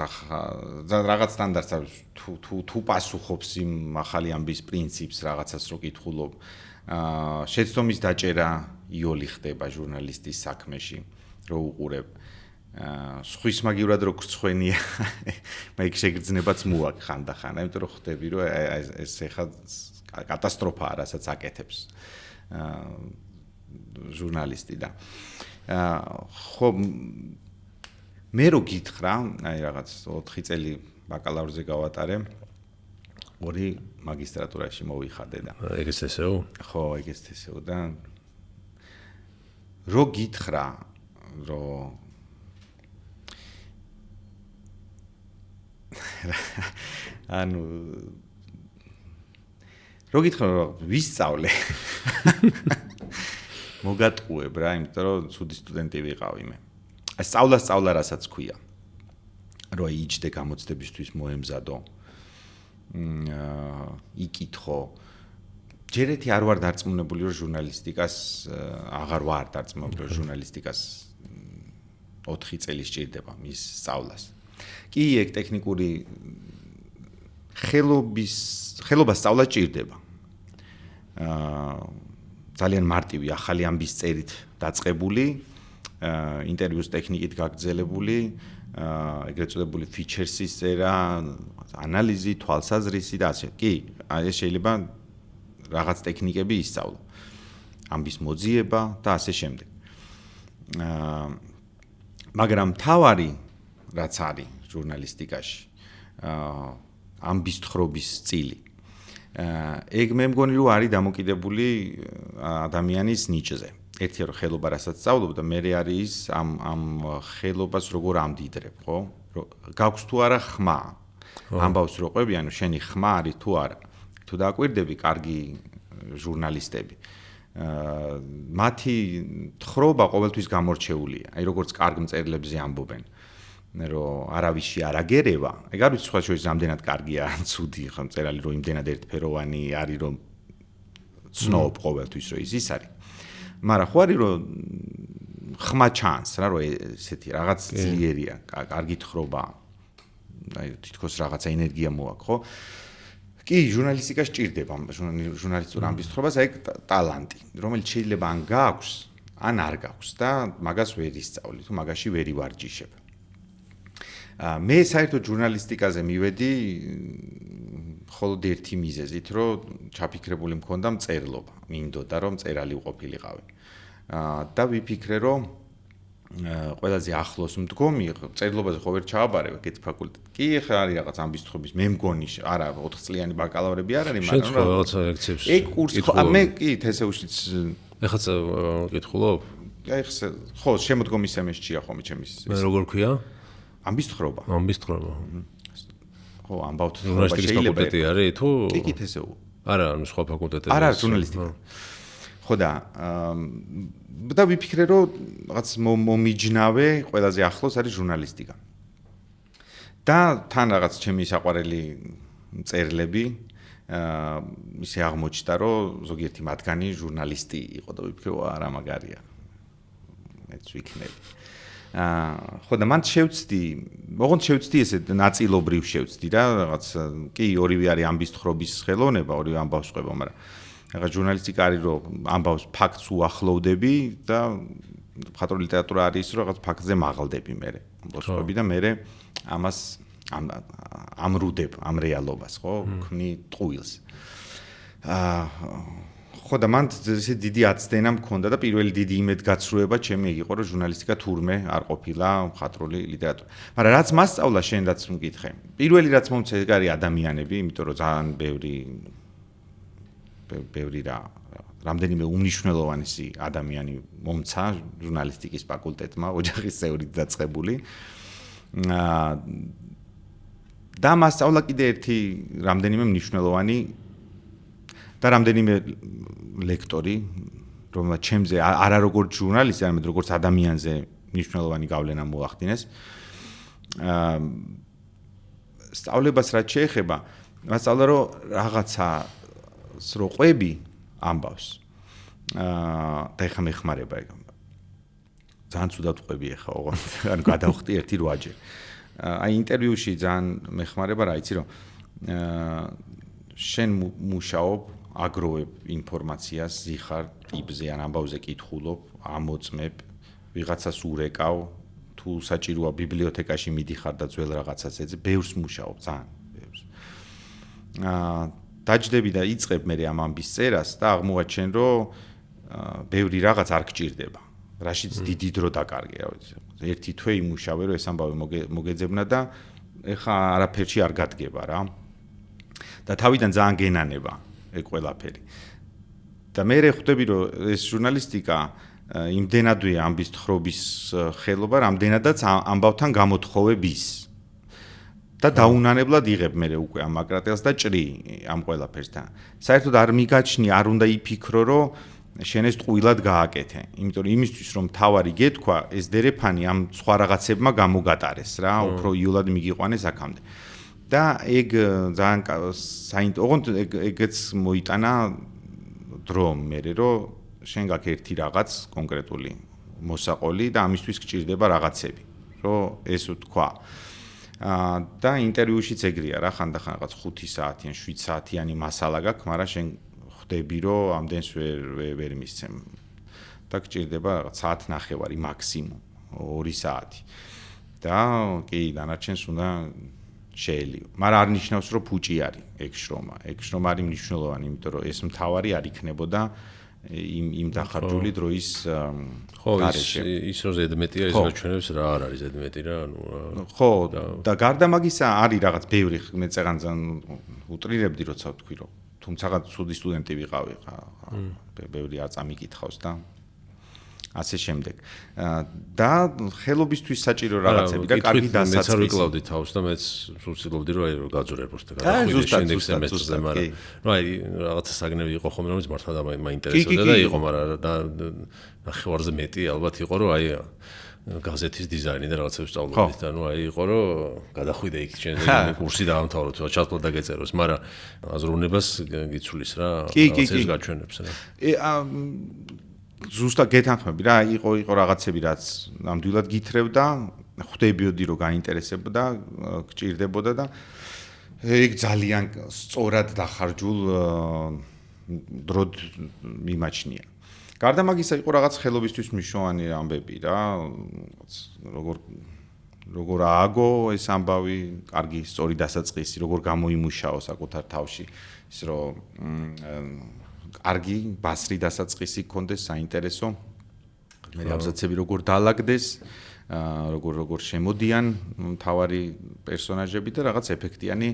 რაღაც სტანდარტს არის თუ პასუხობს იმ ახალი ამბის პრინციპს რაღაცას რო კითხულობ შეცდომის დაჭერა იოლი ხდება ჟურნალისტის საქმეში რო უყურებ სხვის მაგივრად რო გრცხვენია მაგ შეგრძნებაც მოაქვს ხანდახან იმიტომ რომ ხვდები რომ ეს ეხა კატასტროფაა რასაც აკეთებს ჟურნალისტი და ხო მე რო გითხრა, აი რაღაც 4 წელი ბაკალავრზე გავატარე, 2 მაგისტრატურაში მოვიხადე და. ეგეც ესეო? ხო, ეგეც ესეო და რო გითხრა, რომ ანუ რო გითხრა, ვისწავლე. მოგატყუებ რა, იმიტომ რომ ცუდი სტუდენტი ვიყავი მე. სწავლა რასაც ქვია. რო იჯდე გამოცდებისთვის მოემზადო. იკითხო. ჯერეთი არ ვარ დარწმუნებული რომ ჟურნალისტიკას აღარ ვარ დარწმუნებული რომ ჟურნალისტიკას 4 წელი სჭირდება მის სწავლას. კი, ეგ ტექნიკური ხელობას სწავლა სჭირდება. ძალიან მარტივი ახალი ამბის წერით დაწყებული, ინტერვიუს ტექნიკით გაგრძელებული, ეგრეთ წოდებული ფიჩერსის წერა, ანალიზი, თვალსაზრისი და ასე. კი, ეს შეიძლება რაღაც ტექნიკები ისწავლა. ამბის მოძიება და ასე შემდეგ. მაგრამ თავარი რაც არის ჟურნალისტიკაში, ამბის თხრობის სტილი. ეგ მე მგონი რომ არის დამოკიდებული ადამიანის ნიჭზე. ერთი რომ ხელობა რასაც სწავლობდა, მე არის ამ ხელობას როგორ ამდიდრებ, ხო? გაქვს თუ არა ხმა. ამბავს რო ყვები, ანუ შენი ხმა არის თუ არა. თუ დააკვირდები კარგი ჟურნალისტები. მათი თხრობა ყოველთვის გამორჩეულია. აი როგორც კარგ მწერლებზე ამბობენ. რომ არავისი არ აგერევა, ეგ არ ვიცი სხვა შორის რამდენად კარგია ან ცუდი ხო მწერალი რომ იმდენად ერთფეროვანი არის რომ ცნობ ყოველთვის რომ ის არის. მაგრამ ხო არის რომ ხმა ჩანს რა რომ ესეთი რაღაც ძლიერია, კარგი თხრობა, აი თითქოს რაღაცა ენერგია მოაქვს, ხო? კი, ჟურნალისტიკა სჭირდება, ჟურნალისტურ ამბის თხრობას, აი ტალანტი, რომელიც შეიძლება ან გააქვს, ან არ გააქვს და მაგას ვერ ისწავლი, თუ მაგაში ვერ ივარჯიშებ. მე საერთოდ ჟურნალისტიკაზე მივედი მხოლოდ ერთი მიზეზით, რომ ჩაფიქრებული მქონდა მწერლობა, მინდოდა რომ მწერალი ვყოფილიყავი. და ვიფიქრე, რომ ყველაზე ახლოს მდგომი მწერლობაზე ხო ვერ ჩააბარებ ეგეთ ფაკულტეტ. კი, ახლა არის რაღაც ამბის თხრობის, მე მგონი, არა 4 წლიანი ბაკალავრები არ არის, მაგრამ რაღაცა ლექციებს. ეგ კურსი მე კი თესეუშიც ეხაც ვკითხულობ? აი ხო, შემოდგომის სემესტრია ხომ ჩემის. მე როგორ ქვია? ამბის თხრობა. ამბის თხრობა. ხო, ამბავთ თხრობა შეიძლება ფაკულტეტი არის თუ? კი, თესეუ. არა, ანუ სხვა ფაკულტეტები. არა, ჟურნალისტიკა. ხო და ვიფიქრე, რომ რაღაც მომიჯნავე, ყველაზე ახლოს არის ჟურნალისტიკა. და თან რაღაც ჩემი საყვარელი მწერლები ისე აღმოჩნდა, რომ ზოგიერთი მათგანი ჟურნალისტი იყო და ვიფიქრე, არა მაგარია. მეც ვიქნები. ხო და მან შევცდი, ოღონდ შევცდი ესე ნაწილობრივ შევცდი რა, რაღაც კი ორივე არის ამბის თხრობის ხელოვნება, ორივე ამბავს ყვება, მაგრამ რაღაც ჟურნალისტიკა არის რომ ამბავს ფაქტს უახლოვდები და მხატვრული ლიტერატურა არის რომ რაღაც ფაქტზე მაღლდები მე. ამბავს ყვები და მე ამას ამრუდებ ამ რეალობას, ხო? ქმნი ტყუილს. ხო და მან ესე დიდი აცდენა მქონდა და პირველი დიდი იმედგაცრუება ჩემი იყო რომ ჟურნალისტიკა თურმე არ ყოფილა მხატვრული ლიტერატურა. მაგრამ რაც მასწავლა შენ რაც მკითხე. პირველი რაც მომწე ეგ არის ადამიანები, იმიტომ რომ ძალიან ბევრი რამდენიმე უმნიშვნელოვანესი ადამიანი მომცა ჟურნალისტიკის ფაკულტეტმა, ოჯახის წევრით დაწყებული. და მასწავლა კიდე ერთი რამდენიმე მნიშვნელოვანი და რამდენიმე ლექტორი, რომელსაც ჩემზე არა როგორც ჟურნალისტი, არამედ როგორც ადამიანზე მნიშვნელოვანი გავლენა მოახდინეს. სწავლებას რაც შეეხება, მასწავლა რომ რაღაცას რო ყვები ამბავს. და ეხა მეხმარება ეგ. ძალიან ცუდად ყვები ეხა, ოღონდ ანუ გადავხტი 1-8 აი ინტერვიუში ძალიან მეხმარება რა იცი რომ შენ მუშაობ აგროვებ ინფორმაციას ზიხარ ტიპზე ან ამბავზე კითხულობ, ამოწმებ, ვიღაცას ურეკავ, თუ საჭიროა ბიბლიოთეკაში მიდიხარ და ძველ რაღაცას ეძებ, ბევრს მუშაობ, ძალიან ბევრს. დაჯდები და იწყებ მე ამ ამბის წერას და აღმოაჩენ, რომ ბევრი რაღაც არ გჭირდება. რაშიც დიდი დრო დაკარგე, რა ვიცი. ერთი თვე იმუშავე, რომ ეს ამბავი მოგეძებნა და ეხა არაფერში არ გადგება რა. და თავიდან ძალიან გენანება ეგ ყველაფერი. და მე ხვდები რომ ეს ჟურნალისტიკა იმდენადვე ამბის თხრობის ხელობა, რამდენადაც ამბავთან გამოთხოვების. და დაუნანებლად იღებ მე უკვე ამ აკრატელს და ჭრი ამ ყველაფერსთან. საერთოდ არ მიგაჩნი, არ უნდა იფიქრო, რომ შენ ეს ტყუილად გააკეთე. იმიტომ რომ იმისთვის რომ თავარი გეთქვა, ეს დერეფანი ამ სხვა რაღაცებმა გამოგატარეს რა, უფრო იულად მიგიყვანეს აქამდე. და ეგ ძალიან ოღონდ ეგეც მოიტანა დრო მე რომ შენ გაქვს ერთი რაღაც კონკრეტული მოსაყოლი და ამისთვის გჭირდება რაღაცები, რომ ეს თქვა. და ინტერვიუშიც ეგრეა რა, ხანდახან რაღაც 5 საათიან, 7 საათიანი მასალა გაქვს, მაგრამ შენ ხვდები რომ ამდენს ვერ მისცემ და გჭირდება რაღაც საათნახევარი მაქსიმუმ 2 საათი და კი დანარჩენს უნდა შეელიო მაგრამ არ ნიშნავს რომ ფუჭი არის ეგ შრომა არის მნიშვნელოვანი იმიტომ რომ ეს მთავარი არ იქნებოდა იმ დახარჯული დროის გარეშე ის რომ ზედმეტია ის რაჩვენებს რა არ არის ზედმეტი რა ანუ ხო და გარდა მაგისა არის რაღაც ბევრი მე წეღანძან უტრირებდი როცა ვთქვი რომ თუმცა ცუდი სტუდენტი ვიყავი ბევრი არ წამიკითხავს და ასე შემდეგ და ხელობისთვის საჭირო რაღაცები და კარგი დასაწყისი მეც არ ვიკლავდი თავს და მეც ვცდილობდი რომ გაძურე просто გადახვიდე შემდეგ სემესტრზე მაგრამ ნუ აი რაღაცა საგნები იყო ხომ რომელიც მართლა მაინტერესებდა და იყო მაგრამ და ნახევარზე მეტი ალბათ იყო რომ აი გაზეთის დიზაინი და რაღაცებს სწავლობდით და ნუ აი იყო რომ გადახვიდე იქ ჩვენ კურსი დაამთავრო თუ ჩათვალ და გეწეროს მაგრამ აზროვნებას გიცulis რა რაღაცებს გაჩვენებს რა ზუსტად გეთანხმები რა იყო რაღაცები რაც ნამდვილად გითხრევდა ხვდებიოდი რომ გაინტერესებდა გჭირდებოდა და ეგ ძალიან სწორად დახარჯულ დროდ მიმაჩნია გარდა მაგისა იყო რაღაც ხელობისთვის მნიშვნელოვანი ამბები რა როგორ ააგო ეს ამბავი კარგი სწორი დასაწყისი როგორ გამოიმუშაო საკუთარ თავში ის რომ კარგი ბასრი დასაწყისი გქონდეს საინტერესო მე აბზაცები როგორ დაალაგდეს როგორ შემოდიან მთავარი პერსონაჟები და რაღაც ეფექტიანი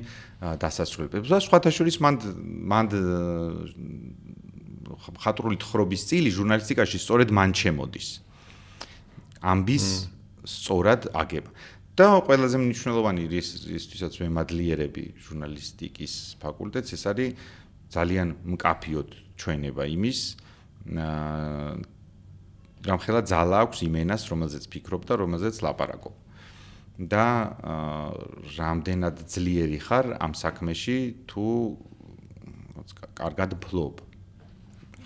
დასასრულებელი და სხვათა შორის მან ხატრული თხრობის სტილი ჟურნალისტიკაში სწორედ მან შემოდის ამბის სწორად აგება და ყველაზე მნიშვნელოვანი ისთვისაც ვემადლიერები ჟურნალისტიკის ფაკულტეტს ეს არის ძალიან მკაფიოდ ჩვენება იმის რამხელა ძალა აქვს იმენას რომელზეც ფიქრობ და რომელზეც ლაპარაკობ და რამდენად ძლიერი ხარ ამ საქმეში თუ კარგად ფლობ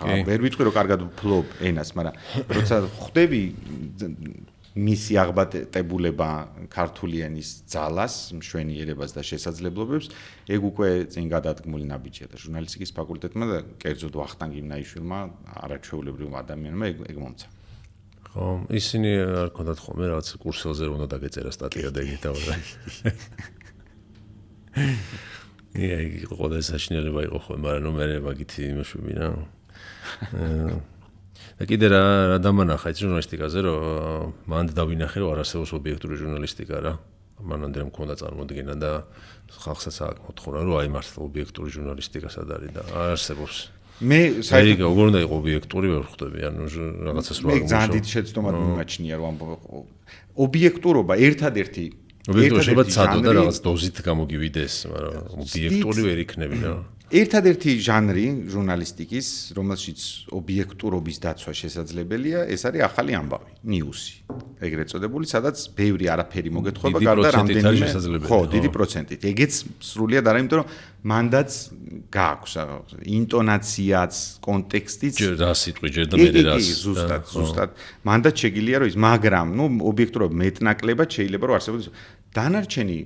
ვერ ვიტყვი რომ კარგად ფლობ ენას მაგრამ როცა ხვდები მისი აღბატებულება ქართული ენის ძალას, მშვენიერებას და შესაძლებლობებს, ეგ უკვე წინ გადადგმული ნაბიჯია და ჟურნალისტიკის ფაკულტეტმა და კერძოდ ვახტანგ იმნაიშვილმა არაჩვეულებრივ ადამიანმა ეგ მომცა. ხო, ისინი არ ქონდათ ხოლმე რაღაც კურსელზე რომ უნდა დაგეწერა სტატია და ეგეთ და იგი ყოდა საშინელება იყო ხოლმე, მაგრამ ნუ მე მაგითი იმშვები რა. და კიდე რა დამანახა ეს ჟურნალისტიკაზე რომ მანდ დავინახე რომ არ არსებობს ობიექტური ჟურნალისტიკა რა მანამდე მქონდა წარმოდგენა და ხალხსაც აკმოთხოვნა რომ აი მართლა ობიექტური ჟურნალისტიკა სად არის და არ არსებობს მე საერთოდ როგორ უნდა იყოს ობიექტური ვერ ხვდები ანუ რაღაცას რო მე ძალიან დიდი შეცდომად მიმაჩნია რომ ობიექტურობა ერთადერთი ობიექტურობა ცადო და რაღაც დოზით გამოგივიდეს მაგრამ ობიექტური ვერ იქნები რა ერთადერთი ჟანრი ჟურნალისტიკის, რომელშიც ობიექტურობის დაცვა შესაძლებელია, ეს არის ახალი ამბავი, ნიუსი. ეგრეთ წოდებული, სადაც ბევრი არაფერი მოგეთხოვება, გარდა რამდენიმე ხო, დიდი პროცენტით. ეგეც სრულიად არა, იმიტომ რომ მანდაც გააქვს ინტონაციაც, კონტექსტიც. ჯერ რა სიტყვი, ჯერ და მე რას. ზუსტად. მანდაც შეგიძლია რომ ის, მაგრამ, ნუ ობიექტურობა მეტნაკლებად შეიძლება რომ არსებობდეს. დანარჩენი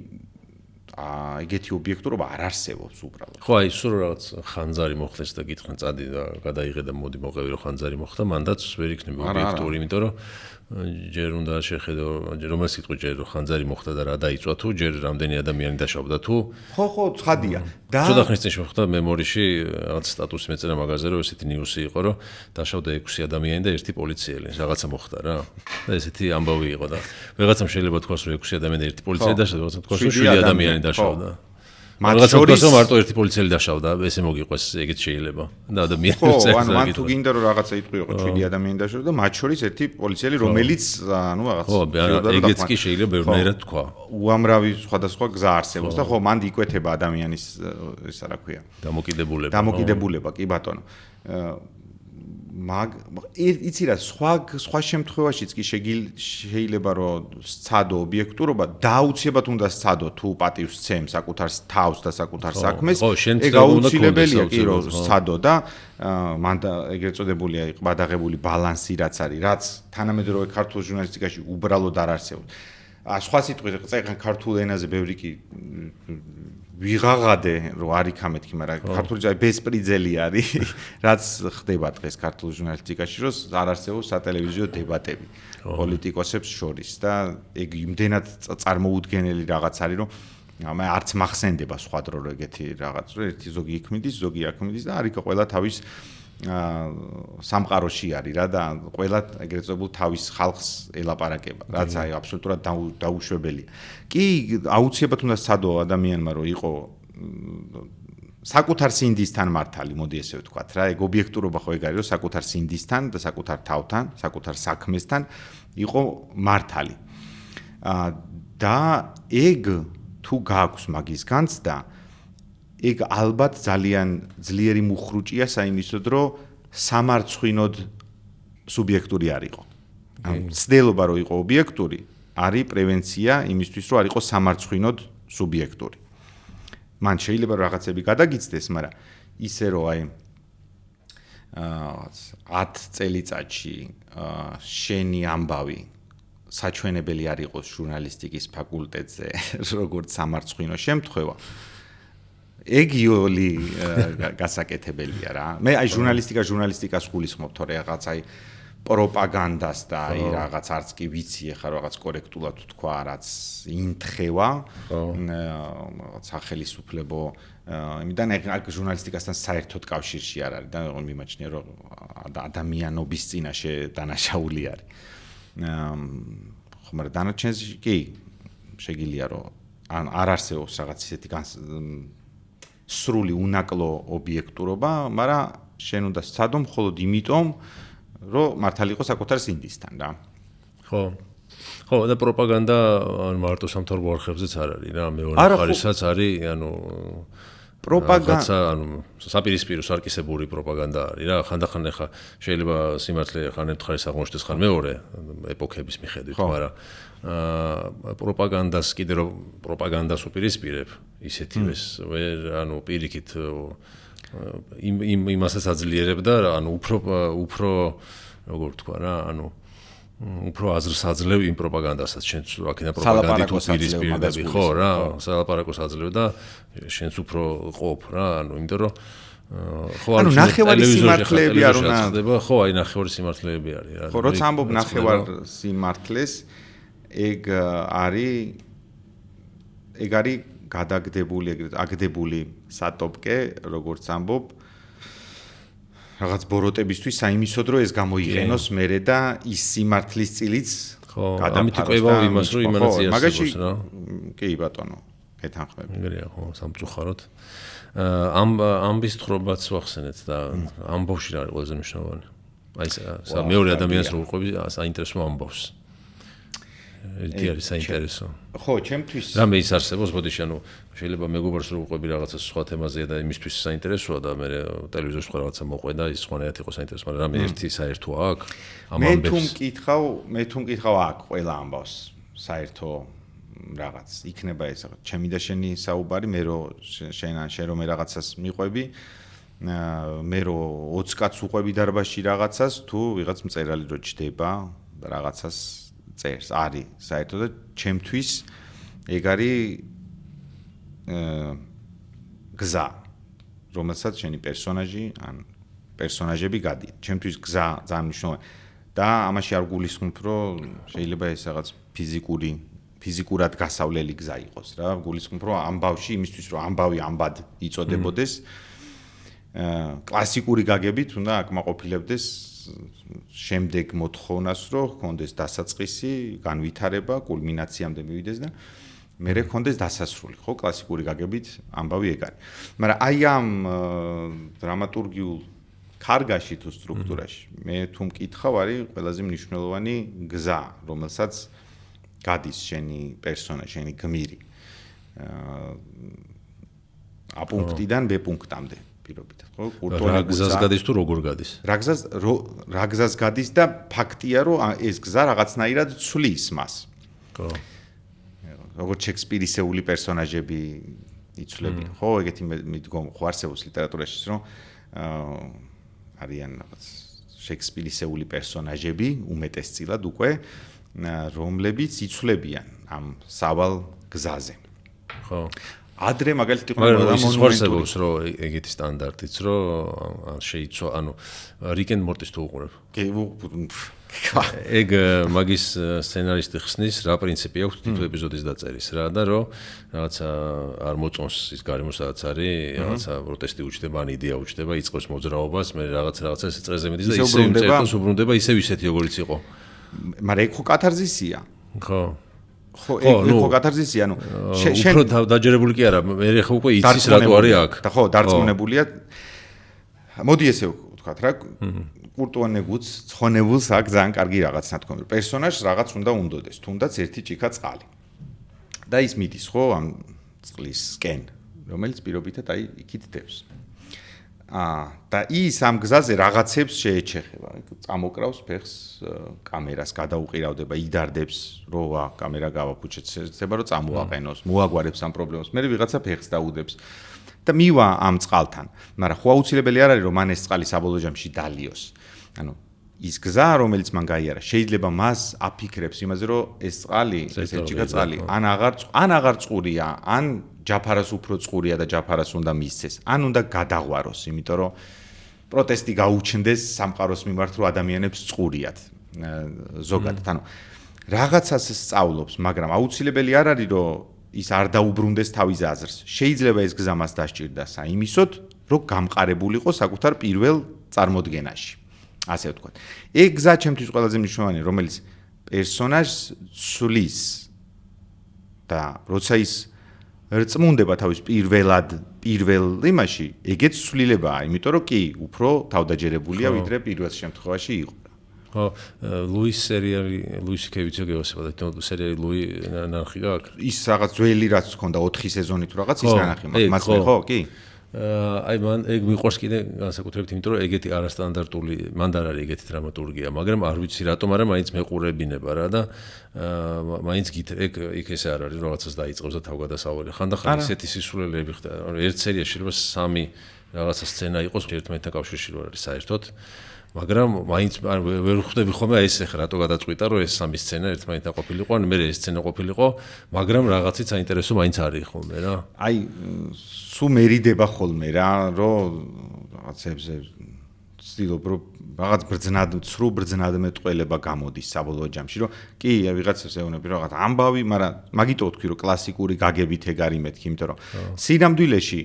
ეგეთი ობიექტურობა არ არსებობს უბრალოდ. ხო, აი სულ რაღაც ხანძარი მოხდეს და გითხრან წადი და გადაიღე და მოდი მოყევი რომ ხანძარი მოხდა, მანდაც ვერ იქნება ობიექტური, იმიტომ რომ ჯერ უნდა შეხედო, რომელ სიტყვით ჯერ რომ ხანძარი მოხდა და რა დაიწვა თუ, ჯერ რამდენი ადამიანი დაშავდა თუ. ხო, ცხადია. და ცოტა ხნის წინ შევხვდა მემორიში რაღაც სტატუსი მეწერა მაგაზე რომ ესეთი ნიუსი იყო რომ დაშავდა 6 ადამიანი და 1 პოლიციელი, რაღაცა მოხდა რა. და ესეთი ამბავი იყო და ვიღაცამ შეიძლება თქვას რომ 6 ადამიანი და 1 პოლიციელი დაშავდა, ვიღაცამ თქვას რომ 7 ადამიანი დაშავდა. მაგას შორის მარტო 1 პოლიციელი დაშავდა, ესე მოგიყვეს, ეგეც შეიძლება. და ადამიანებს ხო, ანუ მან თუ გინდა რომ რაღაცა იტყვიო, 7 ადამიანი დაშავდა, მათ შორის 1 პოლიციელი, რომელიც ანუ რაღაც ხო, ეგეც კი შეიძლება ბევრნაირად თქვა. უამრავი სხვადასხვა გზა არსებობს და ხო, მანდ იკვეთება ადამიანის ესა რა ქვია, დამოკიდებულება, კი ბატონო. იცი რა სხვა შემთხვევაშიც კი შეიძლება რომ სცადო ობიექტურობა დაუცებად უნდა სცადო თუ პატივს ცემს საკუთარ თავს და საკუთარ საქმეს ეგ აუცილებელია კი რომ სცადო და მან ეგრეთ წოდებული ყბადაღებული ბალანსი რაც არის რაც თანამედროვე ქართულ ჟურნალისტიკაში უბრალოდ არ არსებობს სხვა სიტყვით წეგან ქართულ ენაზე ბევრი კი ვიღაღადე რომ არ იქამეთქი, მაგრამ ქართული ჯერ ბესპრიძელი არის, რაც ხდება დღეს ქართულ ჟურნალისტიკაში, რომ არ არსებობს სატელევიზიო დებატები პოლიტიკოსებს შორის და ეგ იმდენად წარმოუდგენელი რაღაც არის, რომ არც მახსენდება სხვა დრო რომ ეგეთი რაღაც, რომ ერთი ზოგი იქ მიდის, ზოგი აქ მიდის და არიქა ყველა თავის სამყაროში არის რა და ყველა ეგრეთ წოდებული თავის ხალხს ელაპარაკება, რაც აი აბსოლუტურად დაუშვებელია. კი, აუცილებლად უნდა სცადო ადამიანმა რომ იყო საკუთარ სინდისთან მართალი, მოდი ესე ვთქვათ რა, ეგ ობიექტურობა ხო ეგ არის, რომ საკუთარ სინდისთან და საკუთარ თავთან, საკუთარ საქმესთან იყო მართალი. და ეგ თუ გააქვს მაგის განცდა, ეგ ალბათ ძალიან ძლიერი მუხრუჭია საიმისოდ, რომ სამარცხვინოდ სუბიექტური არ იყო. ცდელობა რომ იყო ობიექტური, არის პრევენცია იმისთვის, რომ არ იყოს სამარცხვინოდ სუბიექტური. მან შეიძლება რაღაცები გადაგიცდეს, მაგრამ ისე რომ აი 10 წელიწადში შენი ამბავი საჩვენებელი არ იყოს ჟურნალისტიკის ფაკულტეტზე, როგორც სამარცხვინო შემთხვევა. ეგ იოლი გასაკეთებელია რა. მე აი ჟურნალისტიკას გულისხმობ, თორე რაღაც აი პროპაგანდას და აი რაღაც არც კი ვიცი ახლა რაღაც კორექტულად თქვა, რაც ინთხევა, რაღაც სახელისუფლებო, იმიდან ეგ ჟურნალისტიკასთან საერთოდ კავშირში არ არის და მიმაჩნია რომ ადამიანობის წინაშე დანაშაული არის. მაგრამ დანარჩენში კი შეგიძლია რომ არ არსებობს რაღაც ისეთი სრული უნაკლო ობიექტურობა, მაგრამ შენ უნდა სცადო მხოლოდ იმიტომ, რომ მართალი იყოს საკუთარ სინდისთან რა. ხო. ხო, და პროპაგანდა ან მარტო სამთავრობო არხებზეც არ არის რა, მეორე ხარისხიც არის, ანუ პროპაგანდა, ანუ საპირისპირო სარკისებური პროპაგანდა არის რა, ხანდახან ახლა შეიძლება სიმართლე ხან ერთ ხარისხს აღმოჩნდეს, ხან მეორე ეპოქების მიხედვით, მაგრამ პროპაგანდას კიდე რომ პროპაგანდას უპირისპირებ, ისეთივეს ანუ პირიქით იმასაც აძლიერებ და ანუ უფრო როგორ ვთქვა რა, ანუ უფრო აზრს აძლევ იმ პროპაგანდასაც, შენც აქედა პროპაგანდით უპირისპირდები, ხო რა, სალაპარაკოს აძლევ და შენც უფრო ყოფ რა, ანუ იმიტომ რომ ხო ანუ ნახევარი სიმართლეები არ უნდა ხდება, ხო, აი ნახევარი სიმართლეები არის რა. ხო, როცა ამბობ ნახევარ სიმართლეს, ეგ არის აგდებული სატოპკე, როგორც ამბობ, რაღაც ბოროტებისთვის საიმისოდ, რომ ეს გამოიყენოს მერე და ის სიმართლის წილიც გადაფაროს. ამით იყვება იმას, რომ იმანაც იარსებობს რა. კი ბატონო, გეთანხმები. ეგრეა, ხო, სამწუხაროდ. ამბის თხრობაც ვახსენეთ და ამბავში რა არის ყველაზე მნიშვნელოვანი. აი მეორე ადამიანს რო უყვები, საინტერესო ამბავს. ერთი არის საინტერესო. ხო, ჩემთვის რამე ის არსებობს, ბოდიში, ანუ შეიძლება მეგობარს რო უყვები რაღაცა სხვა თემაზეა და იმისთვის საინტერესოა და მე ტელევიზორში სხვა რაღაცა მოყვე და ის სხვანაირად იყოს საინტერესო, მაგრამ რამე ერთი საერთო აქვს ამ ამბებს. მე თუ მკითხავ აქ ყველა ამბავს საერთო რაღაც იქნება ეს რაღაც ჩემი და შენი საუბარი, მე რო შენ რომ მე რაღაცას მიყვები, მე რო 20 კაცს უყვები დარბაზში რაღაცას, თუ ვიღაც მწერალი რო ჩდება და რაღაცას წერს, არის საერთოდ და ჩემთვის ეგ არის გზა, რომელსაც შენი პერსონაჟი ან პერსონაჟები გადიან. ჩემთვის გზა ძალიან მნიშვნელოვანია და ამაში არ გულისხმობ, რომ შეიძლება ეს რაღაც ფიზიკურად გასავლელი გზა იყოს რა. გულისხმობ, რომ ამბავში იმისთვის, რომ ამბავი ამბად იწოდებოდეს, კლასიკური გაგებით უნდა აკმაყოფილებდეს შემდეგ მოთხოვნას, რომ ჰქონდეს დასაწყისი, განვითარება, კულმინაციამდე მივიდეს და მერე ჰქონდეს დასასრული, ხო, კლასიკური გაგებით ამბავი ეგ არის. მაგრამ აი ამ დრამატურგიულ ქარგაში თუ სტრუქტურაში, მე თუ მკითხავ, არის ყველაზე მნიშვნელოვანი გზა, რომელსაც გადის შენი პერსონა, შენი გმირი. A პუნქტიდან B პუნქტამდე. პირობითად, ხო? რა გზას გადის თუ როგორ გადის? რა გზას გადის და ფაქტია, რომ ეს გზა რაღაცნაირად ცვლის მას. ხო. როგორც შექსპირისეული პერსონაჟები იცვლებიან, ხო? ეგეთი მიდგომ ხო არსებობს ლიტერატურაში, რომ არიან რაღაც შექსპირისეული პერსონაჟები უმეტესწილად უკვე რომლებიც იცვლებიან ამ სავალ გზაზე. ხო. ადრე მაგალითად იყო მონუმენტური რომ ეგეთი სტანდარტიც რომ შეიცვა, ანუ რიკ ენდ მორტის თუ უყურებ. კი, ეგ მაგის სცენარისტი ხსნის რა პრინციპი აქვს თითო ეპიზოდის დაწერის რა და რომ რაღაცა არ მოწონს ის გარემო სადაც არის რაღაცა პროტესტი უჩნდება ან იდეა უჩნდება იწყებს მოძრაობას მე რაღაცა ეს წრეზე მიდის და ისე იმწერტოს უბრუნდება ისე ისეთი როგორიც იყო მაგრამ ეგ ხო კათარზისია ხო ხო ეგ ხო კათარზისია ანუ უფრო დაჯერებული კი არა მე ხო უკვე იცის რატო არის აქ და ხო დარწმუნებულია მოდი ესე ვთქვათ რა კურტუანეგუც ცხონებულს აქ ძალიან კარგი რაღაც ნათქვამი. პერსონაჟს რაღაც უნდა უნდოდეს, თუნდაც ერთი ჭიქა წყალი. და ის მიდის ხო ამ წყლისკენ, რომელიც პირობითად აი იქით დევს. და ის ამ გზაზე რაღაცებს შეეჩეხება. წამოკრავს ფეხს კამერას, გადაუყირავდება, იდარდებს, რო კამერა გავაფუჩეთ, შეიძლება რომ წამოაყენოს, მოაგვარებს ამ პრობლემას. მე ვიღაცა ფეხს დაუდებს. და მივა ამ წყალთან, მაგრამ ხო აუცილებელი არ არის რომ მან ეს წყალი საბოლოო ჯამში დალიოს. ანუ ის გზა რომელიც მან გაიარა, შეიძლება მას აფიქრებს იმაზე რომ ეს წყალი, ეს ჭიქა წყალი ან აღარ წყურია, ან ჯაფარას უფრო წყურია და ჯაფარას უნდა მისცეს, ან უნდა გადაღვაროს, იმიტომ რომ პროტესტი გაუჩნდეს სამყაროს მიმართ რომ ადამიანებს წყურიათ ზოგადად. ანუ რაღაცას სწავლობს, მაგრამ აუცილებელი არ არის რომ ის არ დაუბრუნდეს თავის აზრს. შეიძლება ეს გზა მას დასჭირდა საიმისოდ, რომ გამყარებულიყო საკუთარ პირველ წარმოდგენაში. ასე ვთქვათ. ეგ გზა ჩემთვის ყველაზე მნიშვნელოვანია, რომელიც პერსონაჟს ცulis და როცა ის რწმუნდება თავის პირველ იმაში, ეგეც ცვლილებაა, იმიტომ რომ კი, უფრო თავდაჯერებულია, ვიდრე პირველ შემთხვევაში იყო. ხო, ლუის სერიალი, ლუისი კევიჩი გეოსება და სერიალი ლუი ნახი გაქვს? ის რაღაც ძველი რაც ჰქონდა 4 სეზონი თუ რაღაც ის ნახი, მას ხო, კი? აი მან ეგ მიყვარს კიდე განსაკუთრებით, იმიტომ რომ ეგეთი არასტანდარტული, მან არ არის ეგეთი დრამატურგია, მაგრამ არ ვიცი რატომ, მაგრამ მაინც მეყურებინება რა და მაინც ეგ ესე არ არის, რაღაცას დაიწყებს და თავგადასავალი. ხანდახან ისეთი სისულელეები ხდება, ერთ სერიაში შეიძლება 3 რაღაცა სცენა იყოს ერთმანეთთან კავშირში რო არის საერთოდ. მაგრამ მაინც ვერ ხვდები ხოლმე ეს ახლა რატო გადაწყვიტა რომ ეს 3 სცენა ერთმანეთთან ყოფილიყო, ან მე ეს სცენა ყოფილიყო, მაგრამ რაღაცით საინტერესო მაინც არის ხოლმე რა. აი სულ მერიდება ხოლმე რა, რომ რაღაცებზე ვცდილობ რომ რაღაც ცრუ ბრძნად მეტყველება გამოდის საბოლოო ჯამში, რომ კი ვიღაცებს ეუბნები რომ რაღაც ამბავი, მაგრამ მაგიტო ვთქვი რომ კლასიკური გაგებით ეგ არის მეთქი, იმიტომ რომ სინამდვილეში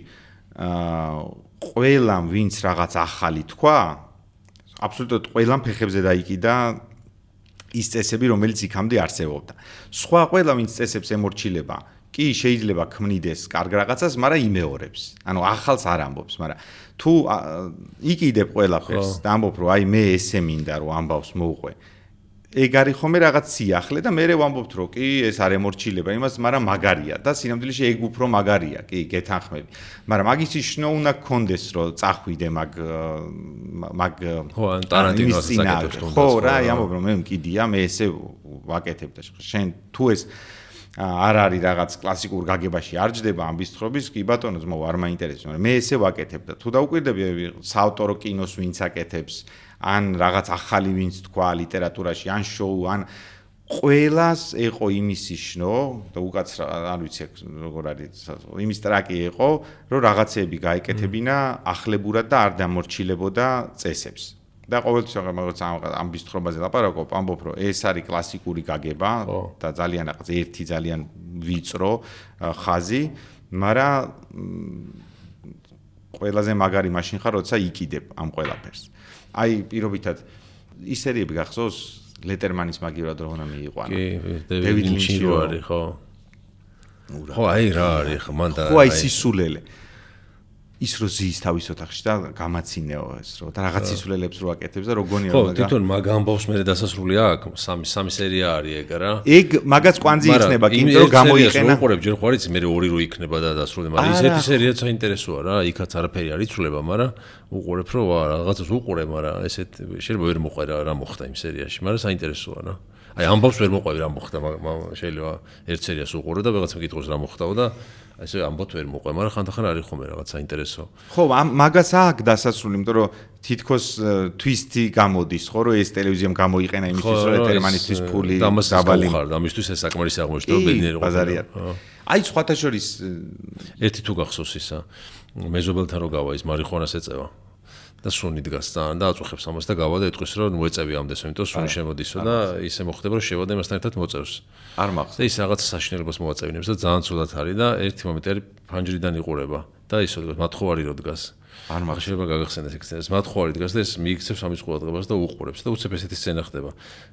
ყველამ ვინც რაღაც ახალი თქვა აბსოლუტურად ყველამ ფეხებზე დაიკიდა ის წესები, რომელიც იქამდე არსებობდა. სხვა ყველა ვინც წესებს ემორჩილება, კი შეიძლება ქმნიდეს კარგ რაღაცას, მაგრამ იმეორებს. ანუ ახალს არ ამბობს, მაგრამ თუ იყიდებ ყველაფერს და ამბობ, რომ აი მე ესე მინდა რომ ამბავს მოუყვე. ეგ არის ხომ რაღაც სიახლე და მე ვამბობთ, რომ კი ეს არ ემორჩილება იმას, მაგრამ მაგარია და სინამდვილეში ეგ უფრო მაგარია, კი, გეთანხმები. მაგრამ მაგის შნო უნდა გქონდეს, რომ წახვიდე მაგ ხო, ან ტარანტინოს საკეთებს თუნდაც. ხო, რა, ამბობ, რომ მე მკიდია, მე ესე ვაკეთებ და შენ თუ ეს არ არის რაღაც კლასიკურ გაგებაში არ ჯდება ამბისთხრობის, კი ბატონო, ძმაო, არ მაინტერესებს, მაგრამ მე ესე ვაკეთებ და თუ დაუკვირდები საავტორო კინოს ვინც აკეთებს, ან რაღაც ახალი ვინც თქვა ლიტერატურაში, ან შოუ, ან ყველას ეყო იმის შნო და უკაცრ არ ვიცი როგორ არის, იმის ტრაკი ეყო, რომ რაღაცები გაეკეთებინა ახლებურად და არ დამორჩილებოდა წესებს. და ყოველთვის ამბისთხრობაზე ლაპარაკობ, ამბობ, რომ ეს არის კლასიკური გაგება და ძალიან რაღაც ერთი ძალიან ვიწრო ხაზი, მაგრამ ყველაზე მაგარი მაშინ ხარ, როცა იყიდებ ამ ყველაფერს. აი, პირობითად ის სერიები გახსოვს, ლეტერმანის მაგივრად რო უნდა მიიყვანა. კი, დევიდ ლინჩი რო არის, ხო. ხო, აი რა არის, ხო, მან და ხო, აი სისულელე. ის რო ზის თავის ოთახში და გამაცინეო ეს რო და რაღაც სისულელებს რო აკეთებს და როგონია ხო, თვითონ მაგ ამბავს მე დასასრული აქვს, 3 სერია არის ეგ რა. ეგ მაგაც კვანძი იქნება, კი, რომ გამოიყენა. უყურებ ჯერ ხო არის, მე 2 რო იქნება და დასრულდება, მაგრამ ის ერთი სერიაც საინტერესოა რა, იქაც არაფერი არ იცვლება, მაგრამ უყურებ რომ რაღაცას უყურებ, მაგრამ ესეთ შეიძლება ვერ მოყვერა რა მოხდა იმ სერიაში, მაგრამ საინტერესოა რა. აი ამბავს ვერ მოყვები რა მოხდა, შეიძლება ერთ სერიას უყურო და ვიღაცა მეკითხოს რა მოხდაო და ესე ამბავთ ვერ მოყვე, მაგრამ ხანდახან არის ხომ რაღაც საინტერესო. ხო, მაგას აქვს დასასრული, იმიტომ რომ თითქოს twist-ი გამოდის, ხო, რომ ეს ტელევიზიამ გამოიყენა იმისთვის, რომ ეტერმანისთვის ფული დაბალი. ამისთვის ეს საკმარისი აღმოჩნდა, რომ ბედნიერი ყოფილა. აი, სხვათა შორის ერთი თუ გახსოვს ისა, მეზობელთან რო გავა ის მარიხუანას ეწევა. და სუნი დგას ძალიან და აწუხებს ამას და გავა და ეთქვის რომ მოეწევი ამდენს, იმიტომ სუნი შემოდისო და ისე მოხდება რომ შევადა იმასთან ერთად მოწევს. არ მახსოვს. და ის რაღაც საშინელებას მოაწევინებს და ძალიან ცუდად არის და ერთი მომენტი არის ფანჯრიდან იყურება და ისო მათხოვარი რო დგას. არ მახსოვს. შეიძლება გაგახსენდეს ეს სცენა. მათხოვარი დგას და ეს მიიქცევს ამის ყურადღებას და უყურებს და უცებ ესეთი სცენა ხდება.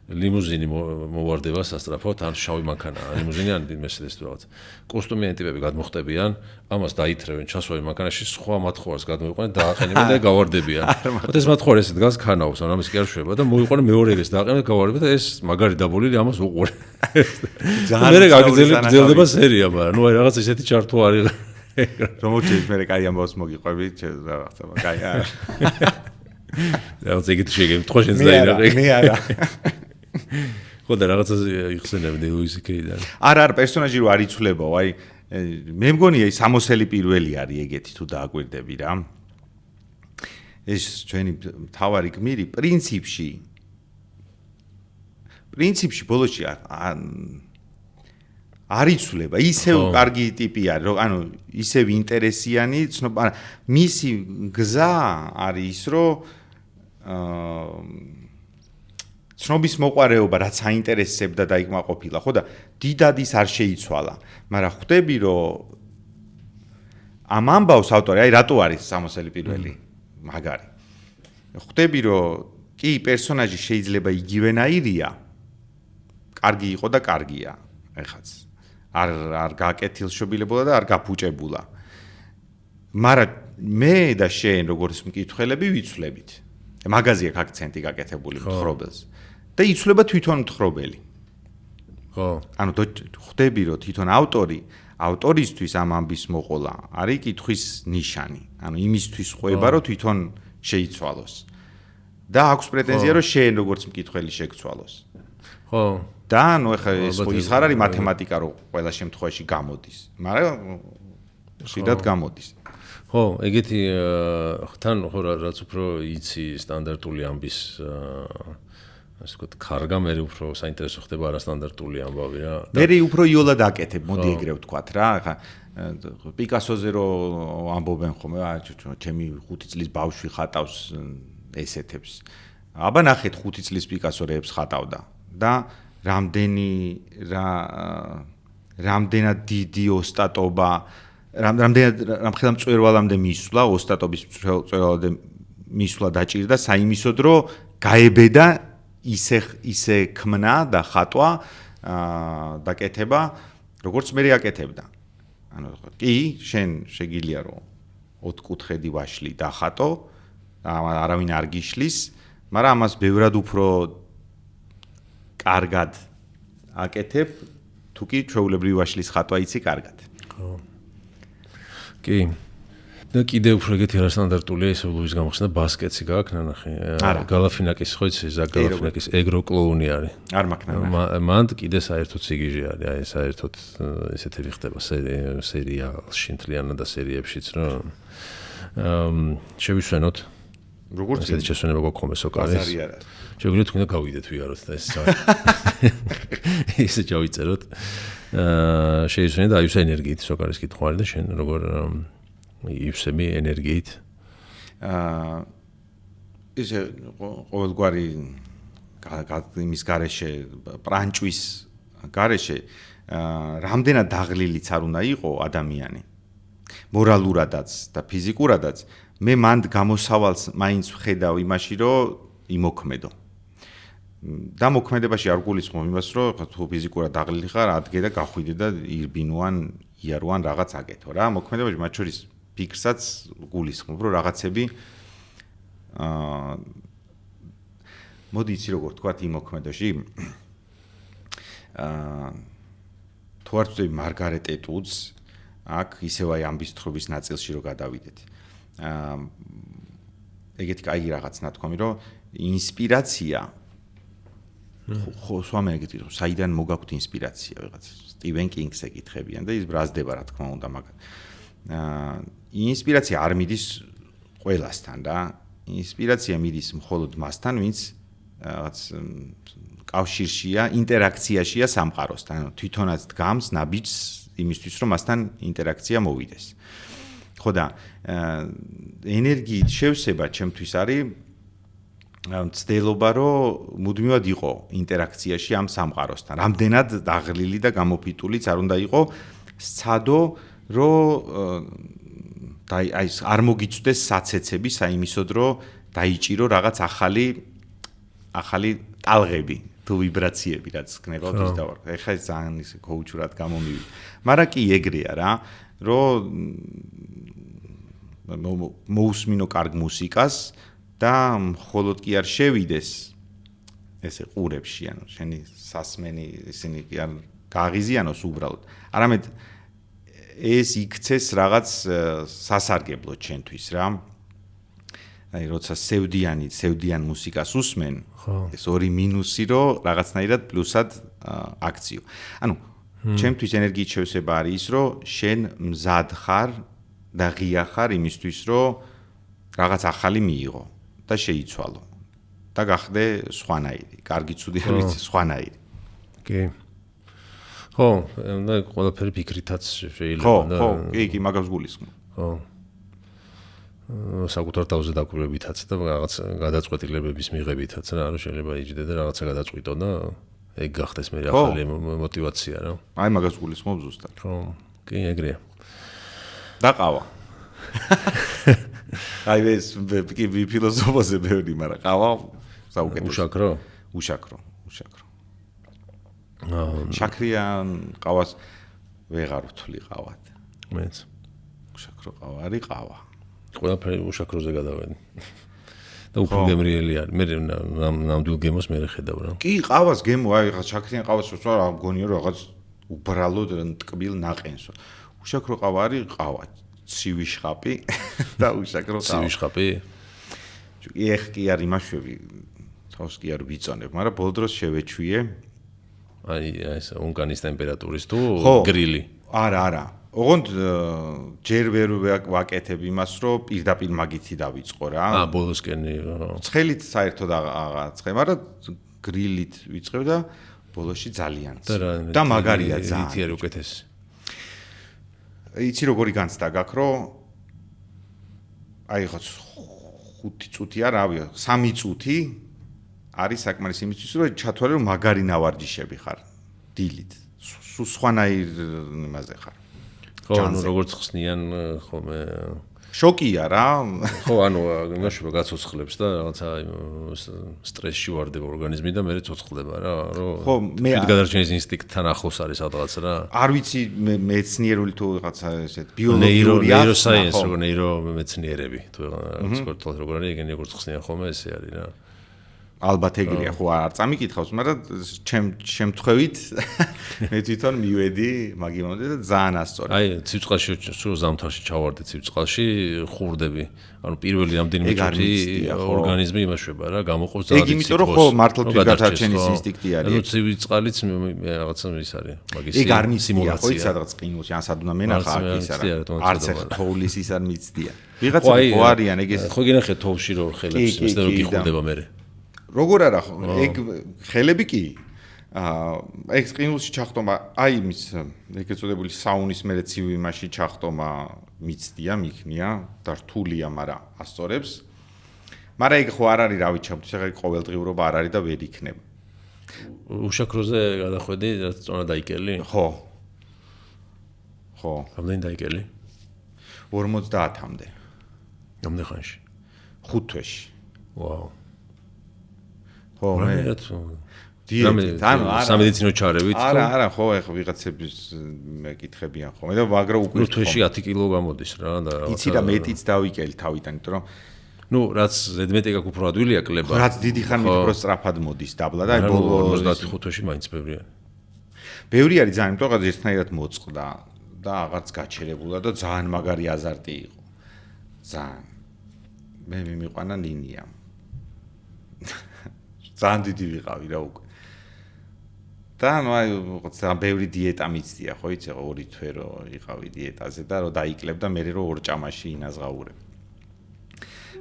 ლიმუზინი მოვარდება სასტრაფოდ, ან შავი მანქანაა ლიმუზინი, ან მესედეს თუ რაღაც. კოსტუმიანი ტიპები გადმოხტებიან, ამას დაითრევენ ჩასვავენ მანქანაში, სხვა მათხოვარს გადმოიყვნენ, დააყენებენ და გავარდებიან. და ეს მათხოვარი ესე დგას ქანავს, ან ამის კი არ შვება და მოიყვნენ მეორე ეგეს დააყენებენ, გავარდება და ეს მაგარი დაბოლილი ამას უყურე. მე გაგრძელდება სერია, მაგრამ ნუ აი რაღაც ესეთი ჩართვა არის. რომელშიც მე კაი ამბავს მოგიყვები, რაღაცა, კაი არა. რაღაც ეგეთი შეგემთხვა შენს დაინახე. მე არა. ხო და რაღაცა იხსენებდი ლუისი კეიდან. არა, პერსონაჟი რო არ იცვლებაო, აი მე მგონია ის სამოსელი პირველი არის ეგეთი თუ დააკვირდები რა. ეს ჩვენი თავარი გმირი პრინციპში ბოლოში არ იცვლება, ისევ კარგი ტიპი არის, რომ ანუ ისევ ინტერესიანი, ცნობა, მისი გზა არის ის, რომ ცნობის მოყარეობა რაც აინტერესებდა და იქ მაყოფილა, ხო და დიდად ის არ შეიცვალა, მაგრამ ხვდები, რომ ამ ამბავს ავტორი, აი რატო არის სამოსელი პირველი მაგარი. ხვდები, რომ კი პერსონაჟი შეიძლება იგივენაირია, კარგი იყო და კარგია, ეხაც. არ გააკეთილშობილებულა და არ გაფუჭებულა. მაგრამ მე და შენ როგორც მკითხველები ვიცვლებით. მაგაზი აქვს აქცენტი გაკეთებული მთხრობელს და იცვლება თვითონ მთხრობელი. ხო. ანუ ხვდები რომ თვითონ ავტორისთვის ამ ამბის მოყოლა არის კითხვის ნიშანი. ანუ იმისთვის ყვება რომ თვითონ შეიცვალოს. და აქვს პრეტენზია რომ შენ როგორც მკითხველი შეგცვალოს. ხო. და ნუ ეხლა ის ხარ არის მათემატიკა რო ყველა შემთხვევაში გამოდის, მაგრამ შეიძლება გამოდის. ხო, ეგეთი თან ხო რაც უფრო იცი სტანდარტული ამბის ასე ვთქვათ, კარგა მე უფრო საინტერესო ხდება არასტანდარტული ამბავი რა. მე უფრო იოლად აკეთებ, მოდი ეგრე ვთქვათ რა, ეხლა პიკასოზე რო ამბობენ ხოლმე, ჩემი 5 წლის ბავშვი ხატავს ესეთებს. აბა ნახეთ 5 წლის პიკასორებს ხატავდა და რამდენად დიდი ოსტატობა, რამდენად მწვერვალამდე მისვლა, ოსტატობის მწვერვალამდე მისვლა დაჭირდა საიმისოდ, რომ გაებედა ისე ქმნა და ხატვა დაკეთება, როგორც მე აკეთებდა. ანუ კი, შენ შეგიძლია რომ 4 კუთხედი ვაშლი დახატო, არავინ არ გიშლის, მაგრამ ამას ბევრად უფრო კარგად აკეთებ, თუ კი ჩვეულებრივი ვაშლის ხატვა იცი კარგად. ხო. კი. და კიდევ უფრო ეგეთი არასტანდარტულია ეს ლუის გამოხსნა ბასკეტსი გაქვს ნანახი. გალაფინაკის ხო იცი, ზაკ გალაფინაკის ეგრო კლოუნი არის. არ მაქვს. მან კიდე საერთოდ სიგიჟე არის, აი საერთოდ ესეთები ხდება სერიალში მთლიანად და სერიებშიც, რომ შევისვენოთ. როგორც ესეთი შესვენება გვაქვს ხოლმე სოკარის. შეგვიძლია თქვენ და გავიდეთ ვიაროთ და ეს ისე ჩავიწეროთ. შეისვენეთ და აივსე ენერგიით სოკარის კითხვა არის და შენ როგორ ივსები ენერგიით? ისე ყოველგვარი იმის გარეშე, პრანჭვის გარეშე, რამდენად დაღლილიც არ უნდა იყო ადამიანი, მორალურადაც და ფიზიკურადაც, მე მანდ გამოსავალს მაინც ვხედავ იმაში, რომ იმოქმედო. და მოქმედებაში არ გულისხმობ იმას, რომ თუ ფიზიკურად დაღლილი ხარ, ადგე და გახვიდე და ირბინოან, იაროან რაღაც აკეთო რა. მოქმედებაში მათ შორის ფიქრსაც გულისხმობ, რომ რაღაცები მოდი იცი როგორ თქვათ იმ მოქმედებში. თუ არ ვწდები მარგარეტ ეტუდს, აქ ისევ აი ამბის თხრობის ნაწილში რო გადავიდეთ. ეგეთი კაი რაღაც ნათქვამი, რომ ინსპირაცია ხო, სვამენგეთი საიდან მოგაქვთ ინსპირაცია ვიღაც სტივენ კინგს ეკითხებიან და ის ბრაზდება რა თქმა უნდა მაგ ინსპირაცია არ მიდის ყველასთან და ინსპირაცია მიდის მხოლოდ მასთან ვინც რაღაც კავშირშია ინტერაქციაშია სამყაროსთან ანუ თვითონაც დგამს ნაბიჯს იმისთვის რომ მასთან ინტერაქცია მოვიდეს ხო და ენერგიით შევსება ჩემთვის არის ცდილობა რომ მუდმივად იყო ინტერაქციაში ამ სამყაროსთან. რამდენად დაღლილი და გამოფიტულიც არ უნდა იყო სცადო რომ აი არ მოგიწვდეს საცეცები საიმისოდ რომ დაიჭირო რაღაც ახალი ტალღები თუ ვიბრაციები რაც ქნება ის დავარ. ეხლა ეს ძალიან ისე კოუჩურად გამომივიდა. მაგრამ კი ეგრეა რა რომ მოусმინო კარგ მუსიკას და მხოლოდ კი არ შევიდეს ესე ყურებში, ანუ შენი სასმენი ისინი კი არ გააღიზიანოს უბრალოდ. არამედ ეს იქცეს რაღაც სასარგებლო ჩვენთვის რა. აი როცა სევდიან მუსიკას უსმენ, ეს ორი მინუსი რომ რაღაცნაირად პლუსად აქციო. ანუ ჩვენთვის ენერგიით შევსება არის ის რომ შენ მზად ხარ და ღია ხარ იმისთვის რომ რაღაც ახალი მიიღო. და შეიცვალო და გახდე სხვანაირი, კარგი ცუდი არ ვიცი, სხვანაირი. კი. ხო, და ყველაფერი ფიქრითაც შეიძლება და ხო, კი, მაგას გულისხმობ. ხო. საკუთარ თავზე დაკვირვებითაც და რაღაც გადაწყვეტილებების მიღებითაც რა, რომ შეიძლება იჯდე და რაღაცა გადაწყვიტო და ეგ გახდეს მე ახალი мотиваცია რა. აი მაგას გულისხმობ ზუსტად. ხო, კი, ეგრეა. და ყავა. აი ეს კი ფილოსოფოზე ბევრი, მაგრამ ყავა საუკეთესო. უშაქრო. შაქრიან ყავას ვეღარ ვთვლი ყავად. მეც. უშაქრო ყავა არის ყავა. ყველაფერი უშაქროზე გადავედი. და უფრო გემრიელი არის. მე ნამდვილ გემოს მე ხედავ რა. კი, ყავას გემო, აი ხა შაქრიან ყავას რა გონიო რაღაც უბრალოდ ტკბილ ნაყენს. უშაქრო ყავა არის ყავა. ცივი შხაპი და უშაქრო ყავა. ცივი შხაპი? ეხ კი არ იმაშვები. თავს კი არ ვიწონებ, მაგრამ ბოლო დროს შევეჩვიე. აი ეს უნკანის ტემპერატურის თუ გრილი? არა. ოღონდ ჯერ ვერ ვაკეთებ იმას, რომ პირდაპირ მაგითი დავიწყო რა. ბოლოსკენ. ცხელით საერთოდ აღაწყე, მაგრამ გრილით ვიწყებ და ბოლოში ძალიან. და მაგარია ძალიან. ითი არის უკეთესი. იცი როგორი განცდა გაქვს, რომ აი ხო 5 წუთი არ ავია, 3 წუთი არის საკმარისი იმისთვის, რომ ჩათვალე რომ მაგარი ნავარჯიშები ხარ დილით. სხვანაირ იმაზე ხარ. ხო, ანუ როგორც ხსნიან ხოლმე შოკია რა. ხო, ანუ იმაშობა გაცოცხლებს და რაღაცა სტრესში ვარდება ორგანიზმი და მე ცოცხლდება რა, რომ ხო, მე გადარჩენის ინსტინქტთან ახლოს არის სადღაც რა. არ ვიცი მეცნიერული თუ რაღაცა ესეთ ბიოლოგიური ნეიროსაიენსი, როგორ ნეირომეცნიერები, თუ სპორტულად როგორ არის, ეგენი როგორც ხსნიან ხოლმე ესე არის რა. ალბათ ეგრეა, ხო არ წამიკითხავს, მაგრამ შემთხვევით მე თვითონ მივედი მაგიმამდე და ძალიან ასწორე. აი, ცივწყალში სულ ზამთარში ჩავარდე ცივწყალში, ხურდები. ანუ პირველი რამდენიმე წუთი ორგანიზმი იმაშვება რა, გამოყოფს ძალიან ციფროს. ეგ იმიტომ რომ ხო მართლა თვითგადარჩენის ინსტინქტი არის. ანუ ცივწყალიც რაღაცა ის არის, მაგის სიმულაცია. ეგ არ მიცდია, ხო იცი სადღაც ყინულში, ან სადუნა მენახა აქ ის არა. არც ახ თოვლის ის არ მიცდია. ვიღაცები ხო არიან ეგ ეს. ხო გინახე თოვში რო ხელებს, მესდა რო გიხურდება მე. როგორ არა ეგ ხელები კი ეგ ყინულში ჩახტომა აი იმის ეგ ეწოდებული საუნის მერე ცივი იმაში ჩახტომა მიცდია მიქნია და რთულია მაგრამ ასწორებს მაგრამ ეგ ხო არ არის რა ვიცი ჩემთვის ეგ ყოველდღიურობა არ არის და ვერ იქნება უშაქროზე გადახვედი რაც წონა დაიკელი ხო რამდენი დაიკელი 50-მდე რამდენი ხანში 5 თვეში ვაუ ხო მე სამედიცინო ჩარევით არა ხო ეხლა ვიღაცების მეკითხებიან ხო მე და მაგრამ უკვე თვეში 10 კილო გამოდის რა და იცი რა მეტიც დავიკელი თავიდან იმიტომ რომ ნუ რაც ზედმეტი ეკ უფრო ადვილია კლება რაც დიდი ხანით უფრო სწრაფად მოდის დაბლა და აი ბოლო 55 თვეში მაინც ბევრია ბევრი არის ძალიან იმიტომ რომ ერთნაირად მოწყდა და აღარც გაჩერებულა და ძალიან მაგარი აზარტი იყო ძალიან მე მიმიყვანა ნინია ძალიან დიდი ვიყავი რა უკვე და ნუ აი რა ბევრი დიეტა მიცდია ხო იცი ხო 2 თვე რო იყავი დიეტაზე და რო დაიკლებ და მე რო 2 ჭამაში ინაზღაურებ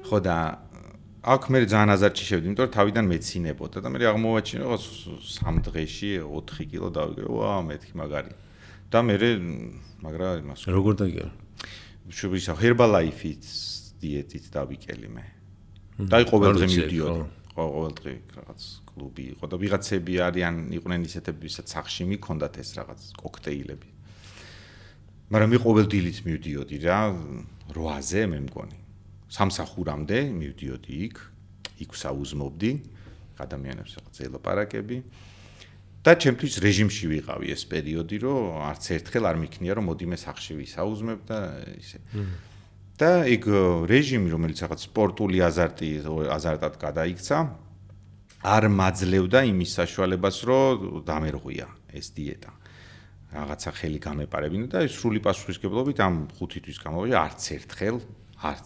ხო და აქ მე ძალიან აზარჩი შევდი იმიტომ რომ თავიდან მეცინებოდა და მე აღმოვაჩინე რომ 3 დღეში 4 კილო დავიგე ვა მეთქი მაგარი და მე მაგრამ იმას როგორ დაიგე შუბისა Herbalife-ის დიეტით დავიკელი მე და აი ყოველ დღე მივდიოდი ყოველ დღე რაღაც კლუბი იყო და ვიღაცები იყვნენ ისეთები ვისაც სახში მიქონდათ ეს რაღაც კოქტეილები მაგრამ მე ყოველ დილით მივდიოდი რა 8-ზე მე მგონი სამსახურამდე მივდიოდი იქ საუზმობდი ადამიანებს რაღაც ელაპარაკები და ჩემთვის რეჟიმში ვიყავი ეს პერიოდი რომ არც ერთხელ არ მიქნია რომ მოდი მე სახში ვისაუზმებ და ისე და ეგ რეჟიმი რომელიც რაღაც სპორტული აზარტად გადაიქცა არ მაძლევდა იმის საშუალებას რომ დამერღვია ეს დიეტა რაღაცა ხელი გამეპარებინა და სრული პასუხისგებლობით ამ 5 თვის განმავლობაში არც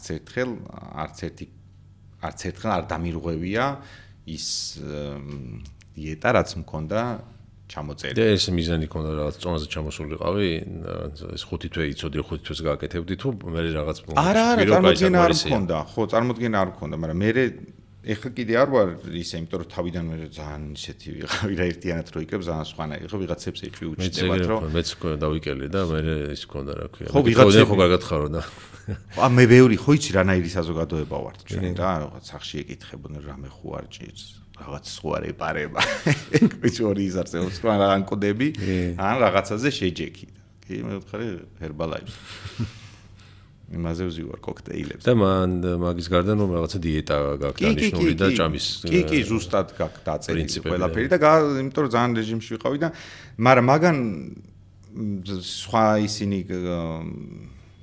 ერთხელ არ დამირღვევია ის დიეტა რაც მქონდა ჩამოწერილი. და ეს მიზანი ქონდა რაღაც წონაზე ჩამოსულიყავი, ეს 5 თვე იცოდი, 5 თვეს გააკეთებდი თუ მე რაღაც არა, წარმოდგენა არ მქონდა, ხო, წარმოდგენა არ მქონდა, მაგრამ მე ეხლა კიდე არ ვარ ისე, იმიტომ რომ თავიდან მე ძალიან ისეთი ვიყავი რა ერთიანად რო იკრებ, ძალიან სხვანა. ეხლა ვიღაცებს ეჭვი უჩნდებათ, რომ მეც დავიკელე და მე ის მქონდა რა ქვია. ხო, ვიღაცები ხო კარგად ხარო და მე ბევრი ხო იცი რანაირი საზოგადოება ვარ ჩვენ რა, რაღაც სახში ეკითხებოდნენ რამე ხო არ ჭირს. რაღაც სხვა რეპარება. ეს ორი ისარწევს, რა ან კოდები, ან რაღაცაზე შეჯექი. კი, მე ვთხარი Herbalife. იმაზე ვზივარ კოქტეილებს. და მაგის გარდა რომ რაღაცა დიეტა გაქვს დანიშნული და ჭამის. კი, ზუსტად გაქვს დაწერილი ყველაფერი და იმიტომ რომ ძალიან რეჟიმში ვიყავი და მაგრამ მაგან სხვა ისინი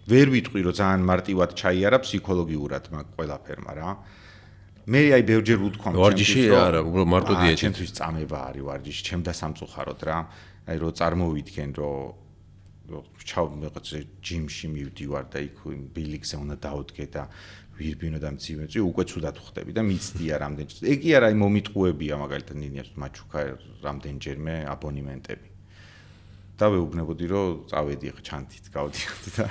ვერ ვიტყვი რომ ძალიან მარტივად ჩაიარა ფსიქოლოგიურად მაგ ყველაფერმა რა. მე აი ბევრჯერ ვუთქვამ ვარჯიში არა, უბრალოდ მარტო დიეტა. ჩემთვის წამება არის ვარჯიში, ჩემ დასამწუხაროდ რა. აი რო წარმოვიდგენ რომ ჯიმში მივდივარ და იქ ბილიქზე უნდა დავდგე და ვირბინო და მცივეწი უკვე ცუდად ხვდები და მიცდია რამდენჯერ. ეგ კი არა, აი მომიტყუებია მაგალითად ნინიას მაჩუკა რამდენჯერმე აბონემენტები. და ვეუბნებოდი რომ წავედი ხა ჩანთით გავდიოდი და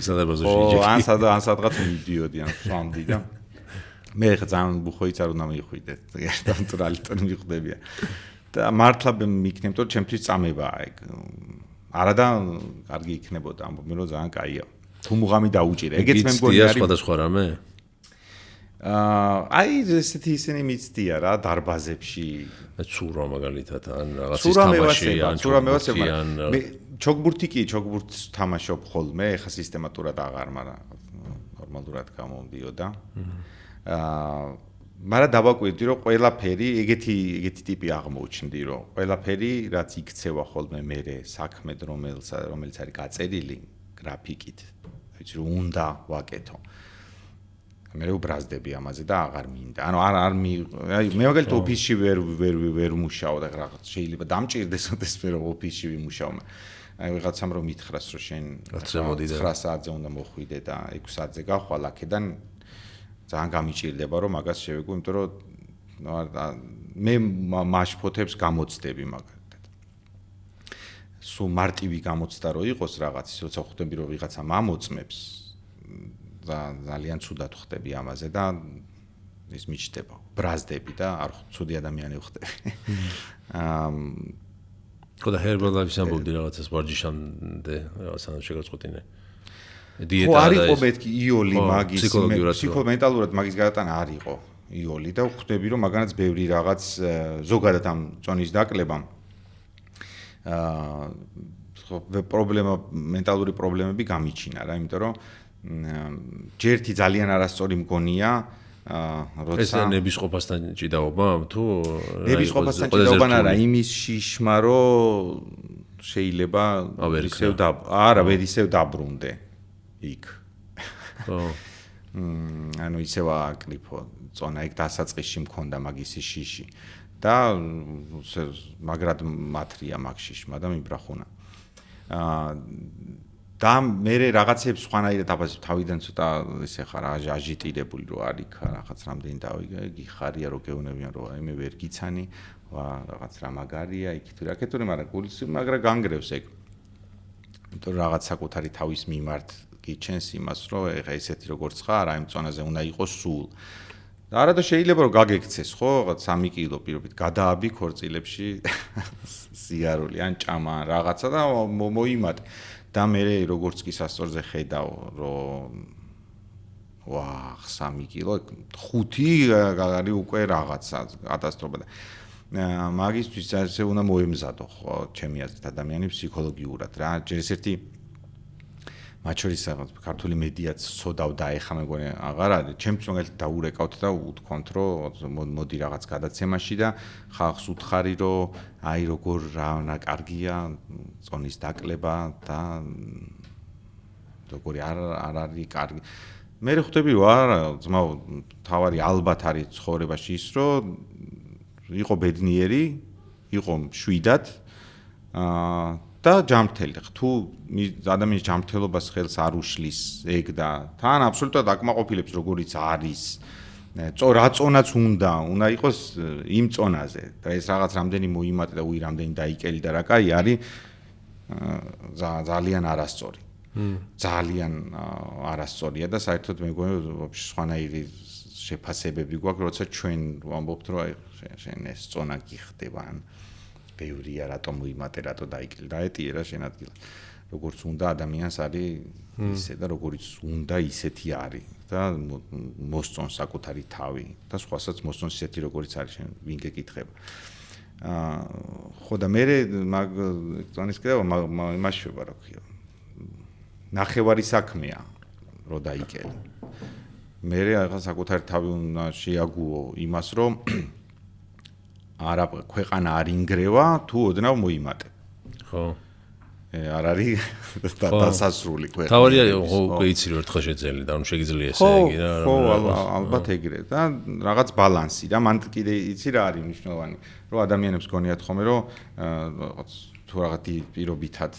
სადაბაზე შეჯექი. ან სადღაც მივდიოდი ან სვამდი და მე ხა ძალიან ბუხოიც არ უნდა მივხვიდე. ნატურალიტონ მიხვდებია. და მართლა მიქნებთ რომ ჩემთვის წამებაა ეგ. არა და კარგი იქნებოდა, ამბობენ რომ ძალიან კაია. თუ მუღამი დაუჭირე. ეგეც მე მგონი არის. სხვადასხვა რამე? აი ესეთი ისინი მიცდია რა დარბაზებში. ცურვა მაგალითად ან რაღაცის თამაში ან ცურამევასება. მე ჩოგბურთი კი, ჩოგბურთს თამაშობ ხოლმე, ეხა სისტემატურად აღარ, მაგრამ ნორმალურად გამომდიოდა. მაგრამ დავაკვირდი რომ ყველაფერი ეგეთი ტიპი აღმოჩნდი რომ ყველაფერი რაც იქცევა ხოლმე მე საქმედ რომელიც არის გაწერილი გრაფიკით ვიცი რომ უნდა ვაკეთო მე უბრაზდები ამაზე და აღარ მინდა ანუ არ აი მე მაგალითად ოფისში ვერ მუშაობ და რაღაც შეიძლება დამჭირდეს ოდეს მე რომ ოფისში ვიმუშაო აი ვიღაცამ რომ მითხრას რომ შენ 9 საათზე უნდა მოხვიდე და 6 საათზე გახვალ აქედან ძალიან გამიჭირდება რომ მაგას შევეგო, იმიტომ რომ მე მაშფოთებს გამოცდები მაგალითად. სულ მარტივი გამოცდა რო იყოს რაღაც, როცა ხვდები რომ ვიღაცა მამოწმებს, ძალიან ცუდად ხვდები ამაზე და ის მიჩნდება. ბრაზდები და არ ცუდი ადამიანი ხვდები. ხო და Herbalife-ის ამბობდი რაღაცას ვარჯიშამდე, რაღაცა შეგაწყვეტინე. ხო არისო მეთქი იოლი მაგის ფსიქომენტალურად მაგის გადატანა არისო იოლი და ხვდები რომ მაგანაც ბევრი რაღაც ზოგადად ამ წონის დაკლებამ მენტალური პრობლემები გამიჩინა რა იმიტომ რომ ჯერთი ძალიან არასწორი მგონია როცა ეს ნებისყოფასთან ჭიდაობა თუ ნებისყოფასთან ჭიდაობა არა იმის შიშმა რომ შეიძლება ისევ დაბრუნდე იქ. ხო. ანუ ისევ აკრიფო, წონა იქ დასაწყისში მქონდა მაგის შიში და მაგრად მათრია მაგ შიშმა და მიბრახუნა. და მე რაღაცებს სხვანაირად აბა თავიდან ცოტა ესე ხარ აჟიტირებული რო არის რაღაც რამდენი დავიგე, გიხარია რო გეუნებიან რო აი მე ვერ გიცანი, რაღაც რა მაგარია იქ თუ რაკეთური, მაგრამ გულის მაგრამ განგრევს ეგ. იმიტომ რომ რაღაც საკუთარი თავის მიმართ გიჩენს იმას, რომ ეხა ესეთი როგორც ხარ, აი ამ წონაზე უნდა იყოს სულ. და არა და შეიძლება რომ გაგექცეს, ხო, რაღაც 3 კილო პირობით გადააბი ქორწილებში სიარული ან ჭამა ან რაღაცა და მოიმატე. და მე როგორც კი სასწორზე ხედავ, რომ ვაჰ, 3 კილო, 5 არის უკვე რაღაცა კატასტროფა და მაგისთვის ასე უნდა მოემზადო ხო ჩემი აზრით ადამიანი ფსიქოლოგიურად რა ჯერ ერთი მათ შორის ქართული მედიაც სოდავდა ეხა მეგონი აღარ არის ჩემს მაგალითად დაურეკავთ და უთქვამთ რომ მოდი რაღაც გადაცემაში და ხალხს უთხარი რომ აი როგორ რა კარგია წონის დაკლება და როგორი არ არის კარგი მე ხვდები რომ არა ძმაო თავარი ალბათ არის ცხოვრებაში ის რომ იყო ბედნიერი, იყო მშვიდად და ჯანმრთელი. თუ ადამიანის ჯანმრთელობას ხელს არ უშლის ეგ და თან აბსოლუტურად აკმაყოფილებს როგორიც არის. რა წონაც უნდა იყოს იმ წონაზე და ეს რაღაც რამდენი მოიმატე და რამდენი დაიკელი და რა კაი არის ძალიან არასწორი. ძალიან არასწორია და საერთოდ მეგონი ვაფშე სხვანაირი შეფასებები გვაქვს, როცა ჩვენ ვამბობთ, რომ აი შენ ეს წონა გიხდება, ან ბევრია რატომ მოიმატე, რატო დაიკელი, დაეტიე რა შენ ადგილას. როგორც უნდა ადამიანს არის ისე და როგორც უნდა ისეთი არის და მოსწონს საკუთარი თავი და სხვასაც მოსწონს ისეთი როგორც არის შენ ვინ გეკითხება. ხო და მე მაგ წონის კიდევ იმას შვება რა ქვია. ნახევარი საქმეა რომ დაიკელი. მე ახლა საკუთარი თავი უნდა შეაგუო იმას, რომ არა ქვეყანა არ ინგრევა, თუ ოდნავ მოიმატე. ხო. არ არის დასასრული ქვეყანა. თავარია უკვე იცი რომ ერთხელ შეძელი და ანუ შეგიძლია ესე იგი რა. ხო, ალბათ ეგრე და რაღაც ბალანსი და მან კიდე იცი რა არის მნიშვნელოვანი, რომ ადამიანებს გონიათ ხოლმე რომ რაღაც თუ რაღაც პირობითად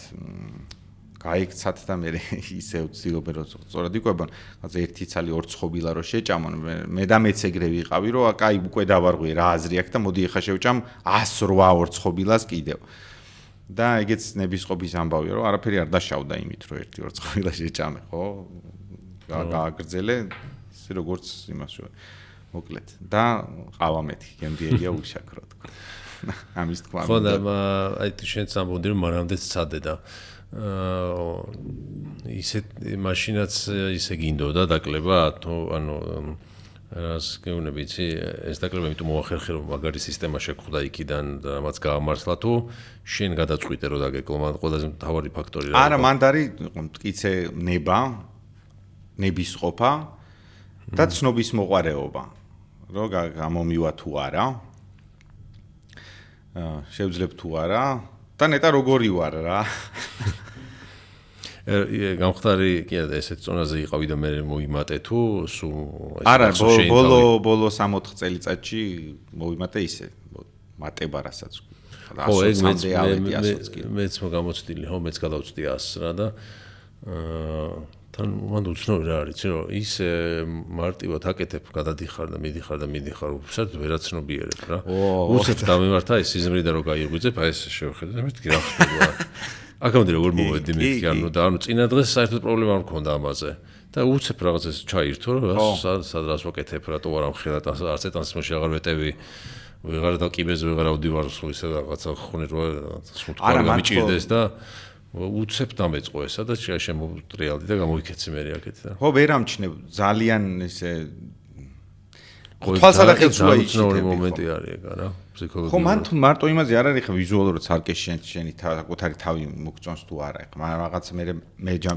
გაიქცათ და მე ისე ვცდილობენ რომ სწორად იყვებან, რაღაც ერთი ცალი ორ ცხობილა რომ შეჭამონ, მე და მეც ეგრე ვიყავი, რომ კაი უკვე დავარღვე რა აზრი აქვს და მოდი ეხა შევჭამ 108 ორ ცხობილას კიდევ. და ეგეც ნებისყოფის ამბავია, რომ არაფერი არ დაშავდა იმით, რომ ერთი ორ ცხობილა შეჭამე, ხო? გააგრძელე, ისე როგორც იმას მოკლედ. და ყავა მეთი, გემდიერია უშაქრო თქო. ამის თქვა. ხო და აი თუ შენც ამბობდი რომ მანამდეც ცადე და ისე მაშინაც ისე გინდოდა დაკლება თუ ანუ რას გეუბნები იცი ეს დაკლება იმიტომ მოახერხე რომ მაგარი სისტემა შეგხვდა იქიდან და რამაც გაამართლა თუ შენ გადაწყვიტე რომ დაგეკლო მან ყველაზე მთავარი ფაქტორი რა არა მანდ არის მტკიცე ნებისყოფა და ცნობის მოყარეობა რომ გამომივა თუ არა შევძლებ თუ არა და ნეტა როგორი ვარ რა გამხდარი კიდე ესეთ წონაზე იყავი და მე მოიმატე თუ სულ არა ბოლო 6-4 წელიწადში მოიმატე ისე მატება რასაც ხო ეგ მეც მოგამოცდილი ხო მეც გადავწდი 100 რა და თან მანდ უცნობი რა არის რომ ის მარტივად აკეთებ გადადიხარ და მიდიხარ უბრალოდ ვერაცნობიერებ რა უცებ დამემართა ეს სიზმრიდან რომ გაიღვიძებ აი ეს შევხედე და მეთქი რა ხდება აქამდე როგორ მოვედი მეთქი ანუ და ანუ წინა დღეს საერთოდ პრობლემა არ მქონდა ამაზე და უცებ რაღაცას ჩაირთო რომ სად რას ვაკეთებ რატო არ ამხელა არც ეტანსიმოში აღარ ვეტევი ვეღარ დაკიბეზე ვეღარ ავდივარ სულ ისე რაღაცა ხონე რო სულ გამიჭირდეს და უცებ დამეწყო ესა და შემოტრიალდი და გამოიქეცი მე აქეთ და ხო ვერ ამჩნევ ძალიან ესე თვალსაჩინო უიცნობი მომენტი არის ეგ არა ფსიქოლოგია ხო მან თუ მარტო იმაზე არ არის ხა ვიზუალურად ცალკე შენი საკუთარი თავი მოგწონს თუ არა ხა მაგრამ რაღაც მე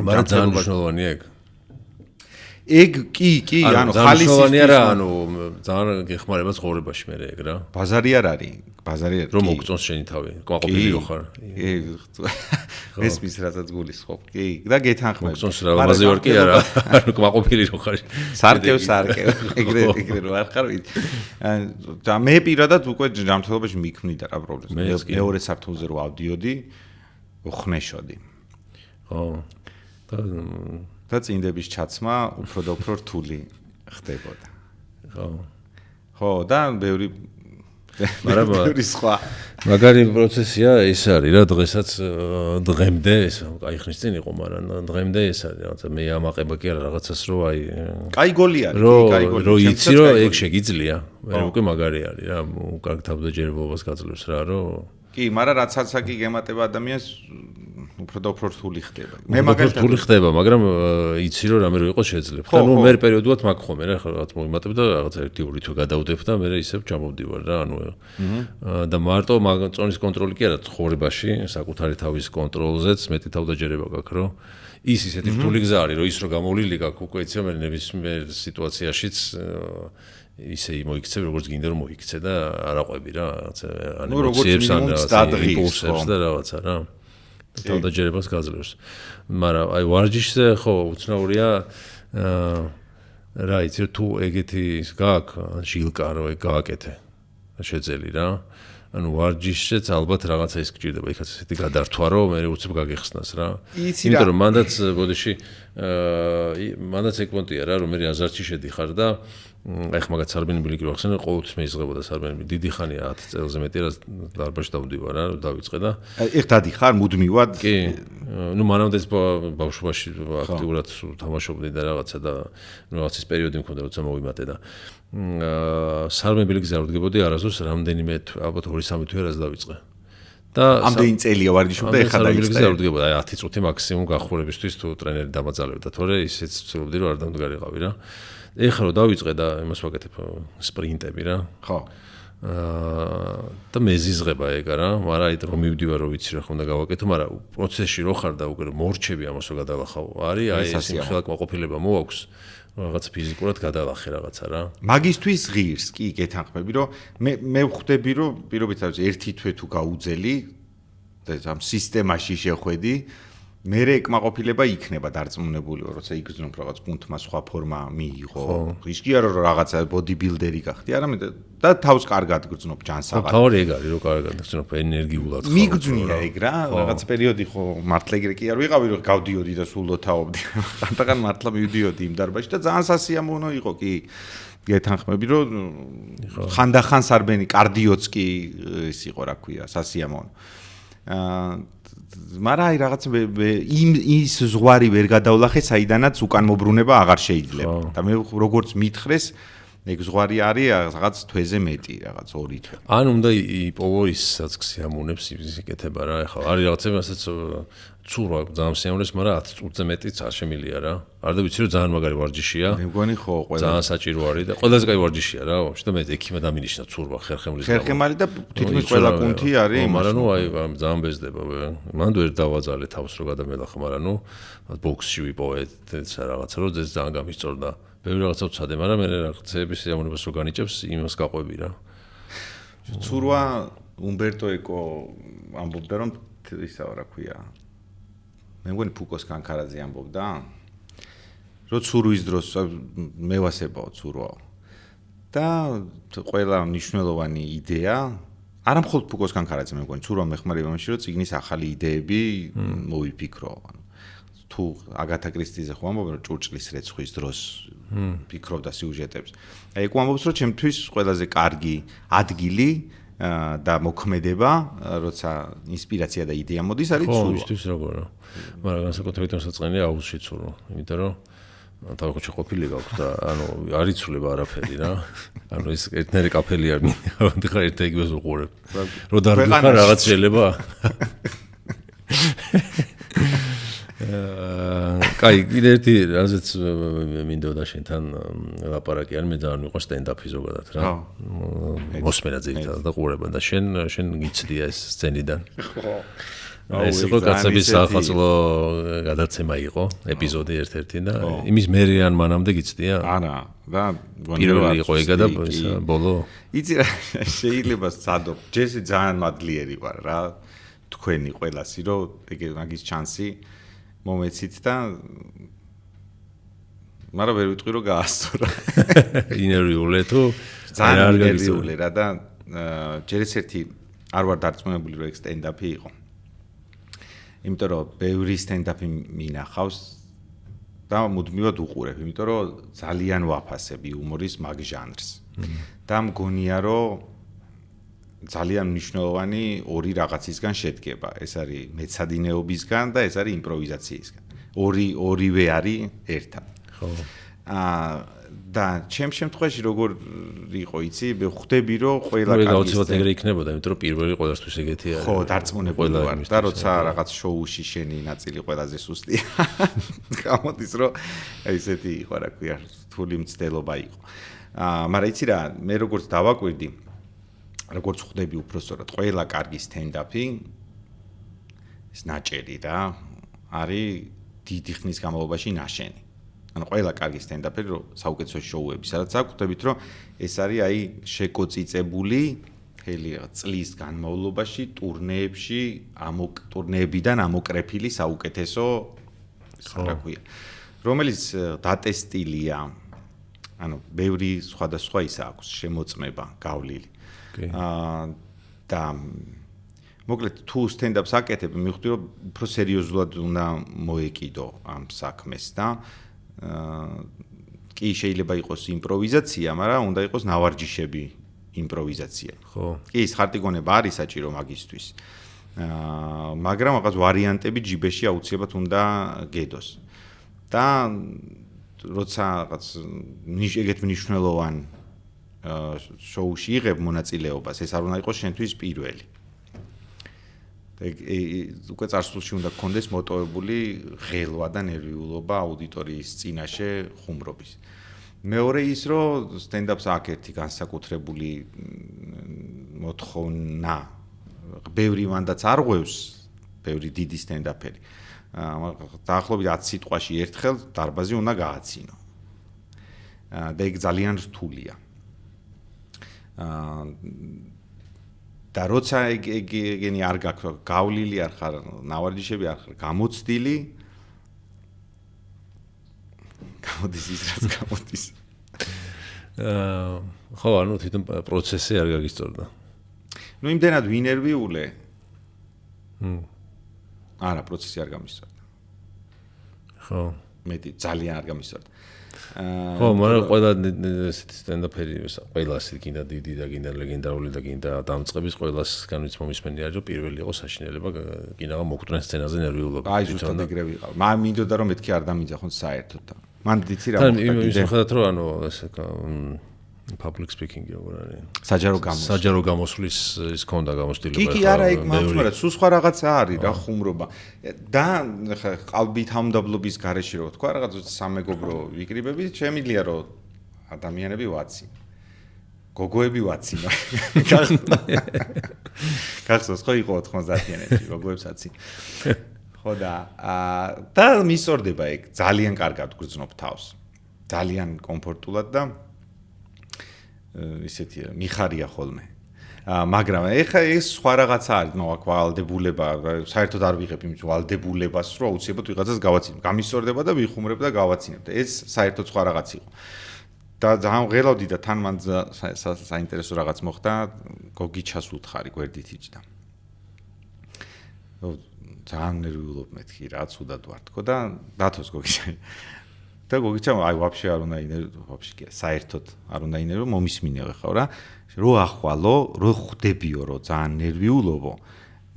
მაგრამ ძალიან მნიშვნელოვანია ეგ კი ანუ ხალისის რა ანუ ძალიან გეხმარება ცხოვრებაში მე ეგ რა ბაზარი არ არის ბაზარი რომ მოგწონს შენი თავი ყვაყოფილი ხარ ეს მის რასაც გულის ხო კი და გეთანხმები მოგწონს რა ბაზარი ვარ კი არა ანუ ყვაყოფილი ხარ სარკევ ეგრე რო არ ხარ და მე პირადად უკვე ჯანმრთელობაში მიქმნიდა რა პრობლემა მეორე სართულზე რო ავდიოდი ვხნეშოდი ხო და წინდების ჩაცმა უფრო და უფრო რთული ხდებოდა. ხო. ხო, და ბევრი მაგრამ სხვა მაგარი პროცესია ეს არის რა დღესაც დღემდე ეს აი ხნის წინ იყო მაგრამ დღემდე ეს არის რაღაცა მე ამაყება კი არა რაღაცას რო აი კაი გოლი არის კაი გოლი რო იცი რომ ეგ შეგიძლია მე უკვე მაგარი არის რა კარგ თავდაჯერებობას გაძლევს რა რომ კი მაგრამ რაც ასაკი გემატება ადამიანს უფრო და უფრო რთული ხდება მე მაგალითად რთული ხდება მაგრამ იცი რომ რამე რო იყოს შეძლებ და ნუ მე პერიოდულად მაგ ხომ რა რაღაც მომიმატებ და რაღაც ერთი ორი თვე გადავდებ და მე ისევ ჩამოვდივარ რა ანუ და მარტო წონის კონტროლი კი არა ცხოვრებაში საკუთარი თავის კონტროლზეც მეტი თავდაჯერება გაქვს რომ ის ისეთი რთული გზა არის რომ ის რო გამოვლილი გაქვს უკვე იცი მე ნებისმიერ სიტუაციაშიც ისე მოიქცე როგორც გინდა რომ მოიქცე და არაყვები რა რაღაცა ანემოციებს ან იმპულსებს და რაღაცა რა თავდაჯერებას გაძლევს მაგრამ აი ვარჯიშზე ხო უცნაურია რა იცი თუ ეგეთი ის გაქვს ჟილკა რო ეგ გააკეთე შეძელი რა ანუ ვარჯიშშეც ალბათ რაღაცა ის გჭირდება იქაც ესეთი გადართვა რომ მე უცებ გაგეხსნას რა იმიტომ რომ მანდაც ბოდიში მანდაც ეკმონტია რა რომ მე აზარტში შედიხარ და აი ხმაგაც სარბენები ლიკი ვახსენე ყოველთვის მე იზღებოდა სარბენები დიდი ხანია 10 წელზე მეტი რა დარბაზში დავდივარ რა დავიწყე და ეხ დადიხარ მუდმივად კი ნუ მანამდეც ბავშვობაში აქტიურად თამაშობდი და რაღაცა და რაღაცის პერიოდი მქონდა როცა მოვიმატე და სარბენები ლიკზე არ ვდგებოდი არასდროს რამდენიმე ალბათ 2-3 თვე რას დავიწყე და ამდენი წელია ვარჯიშობდა ეხლა დაიწყე არ ვდგებოდი აი 10 წუთი მაქსიმუმ გახურებისთვის თუ ტრენერი დამაძალებდა თორე ისეც ვცდილობდი რომ არ დამდგარიყავი რა ეხლა რომ დავიწყე და იმას ვაკეთებ სპრინტები რა ხო და მეზიზღება ეგა რა მაგრამ აი რომ მივდივარ რომ ვიცი რა ხომ და გავაკეთო მაგრამ პროცესში რო ხარ და უკვე მორჩები ამას რო გადალახავ არის აი ეს ხალხ მოყოფილება მოაქვს რაღაც ფიზიკურად გადალახე რაღაცა რა მაგისტვის ღირს კი გეთანხმები რომ მე ვხვდები რომ პირობითად ერთი თვე თუ გაუძელი და ამ სისტემაში შეხვედი მერე ეკმაყოფილება იქნება დარწმუნებული როცა იგრძნობ რაღაც პუნქტმა სხვა ფორმა მიიღო რისკი არა რომ რაღაცა ბოდიბილდერი გახდი არამედ და თავს კარგად გრძნობ ჯანსაღად თავი ეგ არის რომ კარგად გრძნობ ენერგიულად ხო მიგძვნია ეგ რა რაღაც პერიოდი ხო მართლა ეგრე კი არ ვიყავი რომ გავდიოდი და სულ ლოთაობდი ხანდახან მართლა მივდიოდი იმ დარბაზში და ძალიან სასიამოვნო იყო კი გეთანხმები რომ ხანდახან სარბენი კარდიოც კი ის იყო რა ქვია სასიამოვნო მაგრამ აი რაღაც ის ზღვარი ვერ გადავლახე საიდანაც უკან მობრუნება აღარ შეიძლება და მე როგორც მითხრეს ეგ ზღვარი არის რაღაც თვეზე მეტი რაღაც 2 თვე ან უნდა იპოვო ისაც სიამოვნებს იკეთება რა ეხლა არის რაღაცებასაც ცურვა ძალიან სიამოვნებს მაგრამ 10 წუთზე მეტიც არ შემილია რა არ და ვიცი რომ ძალიან მაგარი ვარჯიშია მე მგონი ხო ყველა ძალიან საჭირო არის და ყველაზე კაი ვარჯიშია რა ვაფშე და მე ექიმა დამინიშნა ცურვა ხერხემლის ხერხემალი და თითქმის ყველა კუნთი არის მაგრამ ნუ აი ძალიან ბეზდება მანდ ვერ დავაძალე თავს რო გადამელახა მაგრამ ნუ ბოქსში ვიპოვე რაღაცა რომ ეს ძალიან გამისწორდა ბევრი რაღაცა ვცადე მაგრამ მე რაღაცების სიამოვნებას რო განიჭებს იმას გაყვები რა ცურვა უმბერტო ეკო ამბობდა რომ ისა რა ქვია მე მგონი ფუკოს კანკარაძე ამბობდა რომ ცურვის დროს მე ვასებაო ცურვაო და ყველა მნიშვნელოვანი იდეა არა მხოლოდ ფუკოს კანკარაძე მე მგონი ცურვა მეხმარება იმაში რომ წიგნის ახალი იდეები მოვიფიქრო თუ აგათა კრისტიზე ხო ამბობენ რომ ჭურჭლის რეცხვის დროს ფიქრობდა სიუჟეტებს აი ეგ ამბობს რომ ჩემთვის ყველაზე კარგი ადგილი და მოქმედება, როცა ინსპირაცია და იდეა მოდის, არის ცურვა. ხო, ისთვის როგორ. მაგრამ განსაკუთრებით მოსაწყენია აუზში ცურვა. იმიტომ რომ თავი ყოფილი გაქვს და ანუ არ იცვლება არაფერი რა. ანუ ეს ერთნაირი კაფელი არ მინდა. ხარ ერთ ეგებს უყურებ. რო დარბიხარ რაღაც შეიძლება. კაი, კიდე ერთი რაზეც მინდოდა შენთან ლაპარაკი არ მე ძალიან მიყვარს სტენდაპი ზოგადად რა. მოსმენა ძირითადად და ყურება და შენ გიცდია ეს სცენიდან. ხო. ეს იყო კაცების სახალხო გადაცემა იყო, ეპიზოდი ერთ-ერთი და იმის მერე ან მანამდე გიცდია? არა, და პირველი იყო ეგა და ბოლო. იცი რა, შეიძლება სცადო. ჯესი ძალიან მადლიერი ვარ რა. თქვენი ყველასი რომ ეგ მაგის ჩანსი მომეცით და მაგრამ ვერ ვიტყვი რომ გაასწორა. ინერვიულე თუ ძალიან ინერვიულე რა და ჯერ ერთი არ ვარ დარწმუნებული რომ ეგ სტენდაპი იყო. იმიტომ რომ ბევრი სტენდაპი მინახავს და მუდმივად უყურებ, იმიტომ რომ ძალიან ვაფასებ იუმორის მაგ ჟანრს. და მგონია რომ ძალიან მნიშვნელოვანი ორი რაღაცისგან შედგება. ეს არის მეცადინეობისგან და ეს არის იმპროვიზაციისგან. ორივე არის ერთად. ხო. და ჩემ შემთხვევაში როგორ იყო იცი, მე ხვდები რომ ყველა კარგი აუცილებლად ეგრე იქნებოდა, იმიტომ რომ პირველი ყველასთვის ეგეთი არის. ხო, დარწმუნებული ვარ და როცა რაღაც შოუში შენი ნაწილი ყველაზე სუსტია. გამოდის რომ ესეთი იყო, რა ქვია, რთული მცდელობა იყო. მაგრამ იცი რა, მე როგორც დავაკვირდი, როგორც ხვდები უბრალოდ ყველა კარგი სტენდაპი ეს ნაჭერი რა, არის დიდი ხნის განმავლობაში ნაშენი. ანუ ყველა კარგი სტენდაპერი რო საუკეთესო შოუები, სადაც აკვირდებით რომ ეს არის აი შეკოწიწებული მთელი წლის განმავლობაში ტურნეებში, ტურნეებიდან ამოკრეფილი საუკეთესო რა ქვია, რომელიც დატესტილია, ანუ ბევრი სხვადასხვა ისა აქვს შემოწმება, გავლილი. და მოკლედ თუ სტენდაპს აკეთებ, მივხვდი რომ უფრო სერიოზულად უნდა მოეკიდო ამ საქმეს და კი შეიძლება იყოს იმპროვიზაცია, მაგრამ უნდა იყოს ნავარჯიშები იმპროვიზაცია. ხო. კი, ის ხარტიგონება არის საჭირო მაგისთვის. მაგრამ რაღაც ვარიანტები ჯიბეში აუცილებლად უნდა გედოს. და როცა რაღაც ეგეთ მნიშვნელოვან შოუში იღებ მონაწილეობას, ეს არ უნდა იყოს შენთვის პირველი. უკვე წარსულში უნდა გქონდეს მოტოვებული ღელვა და ნერვიულობა აუდიტორიის წინაშე ხუმრობის. მეორე ის, რომ სტენდაპს აქვს ერთი განსაკუთრებული მოთხოვნა. ბევრი მანდაც არ ღვევს, ბევრი დიდი სტენდაპერი. დაახლოებით 10 სიტყვაში ერთხელ დარბაზი უნდა გააცინო. და ეგ ძალიან რთულია. და როცა ეგენი არ გაქვს, გავლილი არ ხარ, ნავარჯიშები არ ხარ, გამოცდილი, გამოდის ის რაც გამოდის. ხო, ანუ თვითონ პროცესი არ გაგისწორდა. ნუ იმდენად ვინერვიულე. არა, პროცესი არ გამისწორდა. ხო. მეტი ძალიან არ გამისწორდა. ხო, მაგრამ ყველა ესეთი სტენდაპერი, ყველა ასეთი გინდა დიდი და გინდა ლეგენდარული და გინდა დამწყების ყველასგან ვიც მომისმენი არის, რომ პირველი იყო საშინელება, გინდა მოგკვდრენ სცენაზე ნერვიულობა. აი, ზუსტად ეგრე ვიყავ. მაგრამ მინდოდა რომ მეთქი არ დამიძახონ საერთოდ და მან დიცი რა მოხდა. თან იმის მიხედვით რომ ანუ ესე public speaking როგორ არის? საჯარო გამოსვლის ის ქონდა გამოცდილება. კი, არა, ეგ მაგრამ სულ სხვა რაღაცა არის რა ხუმრობა. და ხა ყალბით ამდაბლობის გარეშე რო თქვა რაღაც სამეგობრო ვიკრიბები, შემიძლია რომ ადამიანები ვაცი. გოგოები ვაცინო. გახსოვს ხო იყო 90-იანებში გოგოებს აცი. ხო და მისორდება ეგ ძალიან კარგად გრძნობ თავს. ძალიან კომფორტულად და ისეთი მიხარია ხოლმე. მაგრამ ეხა ეს სხვა რაღაცა არის, ნუ აქ ვალდებულება, საერთოდ არ ვიღებ იმის ვალდებულებას, რომ აუცილებლად ვიღაცას გავაცინებ. გამისორდება და ვიხუმრებ და გავაცინებ და ეს საერთოდ სხვა რაღაც იყო. და ძალიან ღელავდი და თან მან საინტერესო რაღაც მოხდა, გოგიჩას უთხარი გვერდით იჯდა. ძალიან ნერვიულობ მეთქი რა, ცუდად ვარ თქო და დათოს გოგიჩა. და გოგიჩა აი ვაფშე არ უნდა ინერვო, ვაფშე კი საერთოდ არ უნდა ინერვო, მომისმინე ხარ რა. რო ახვალო, რო ხვდებიო, რო ძალიან ნერვიულობო,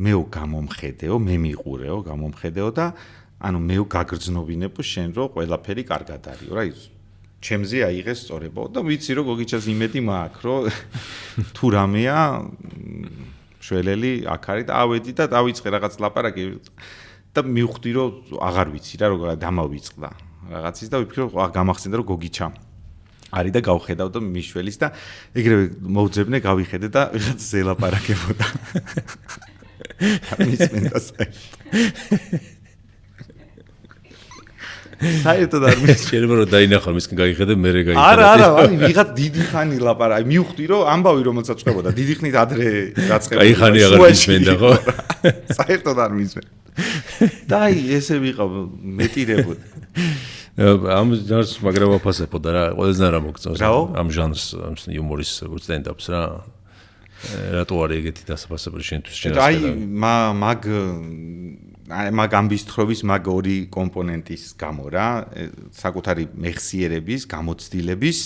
მეო გამომხედეო, მე მიყურეო, გამომხედეო და ანუ მეო გაგრძნობინებო შენ რო ყველაფერი კარგად არისო რა ის ჩემზე აიღეს სწორებო და ვიცი რომ გოგიჩას იმედი მაქვს რომ თუ რამეა შველელი აქ არის და ავედი და დავიწყე რაღაც ლაპარაკი და მივხვდი რომ აღარ ვიცი რა როგორ დამავიწყდა რაღაცის და ვიფიქრე რომ გამახსენდა რომ გოგიჩა არის და გავხედავ და მიშველის და ეგრევე მოვძებნე გავიხედე და რაღაც ზელაპარაკებოდა მისმენდა საერთოდ არ შეიძლება რომ დაინახო მისკენ გაიხედე მე გაიხედე არა აი ვიღაც დიდი ხანი ლაპარაკი მივხვდი რომ ამბავი რომელსაც ყვებოდა დიდი ხნით ადრე გაწყებოდა აი ხანი აღარ მისმენდა ხო საერთოდ არ მისმენდა და აი ესე ვიყავ მეტირებოდ ამ ჟანრს მაგრამ ვაფასებოდა რა ყველაზე რა მოგწონს ამ ჟანრს ამ იუმორის სტენდაპს რა რატო არის ეგეთი დასაფასებელი შენთვის აი მაგ ამბისთხრობის მაგ ორი კომპონენტის გამო რა საკუთარი მეხსიერების, გამოცდილების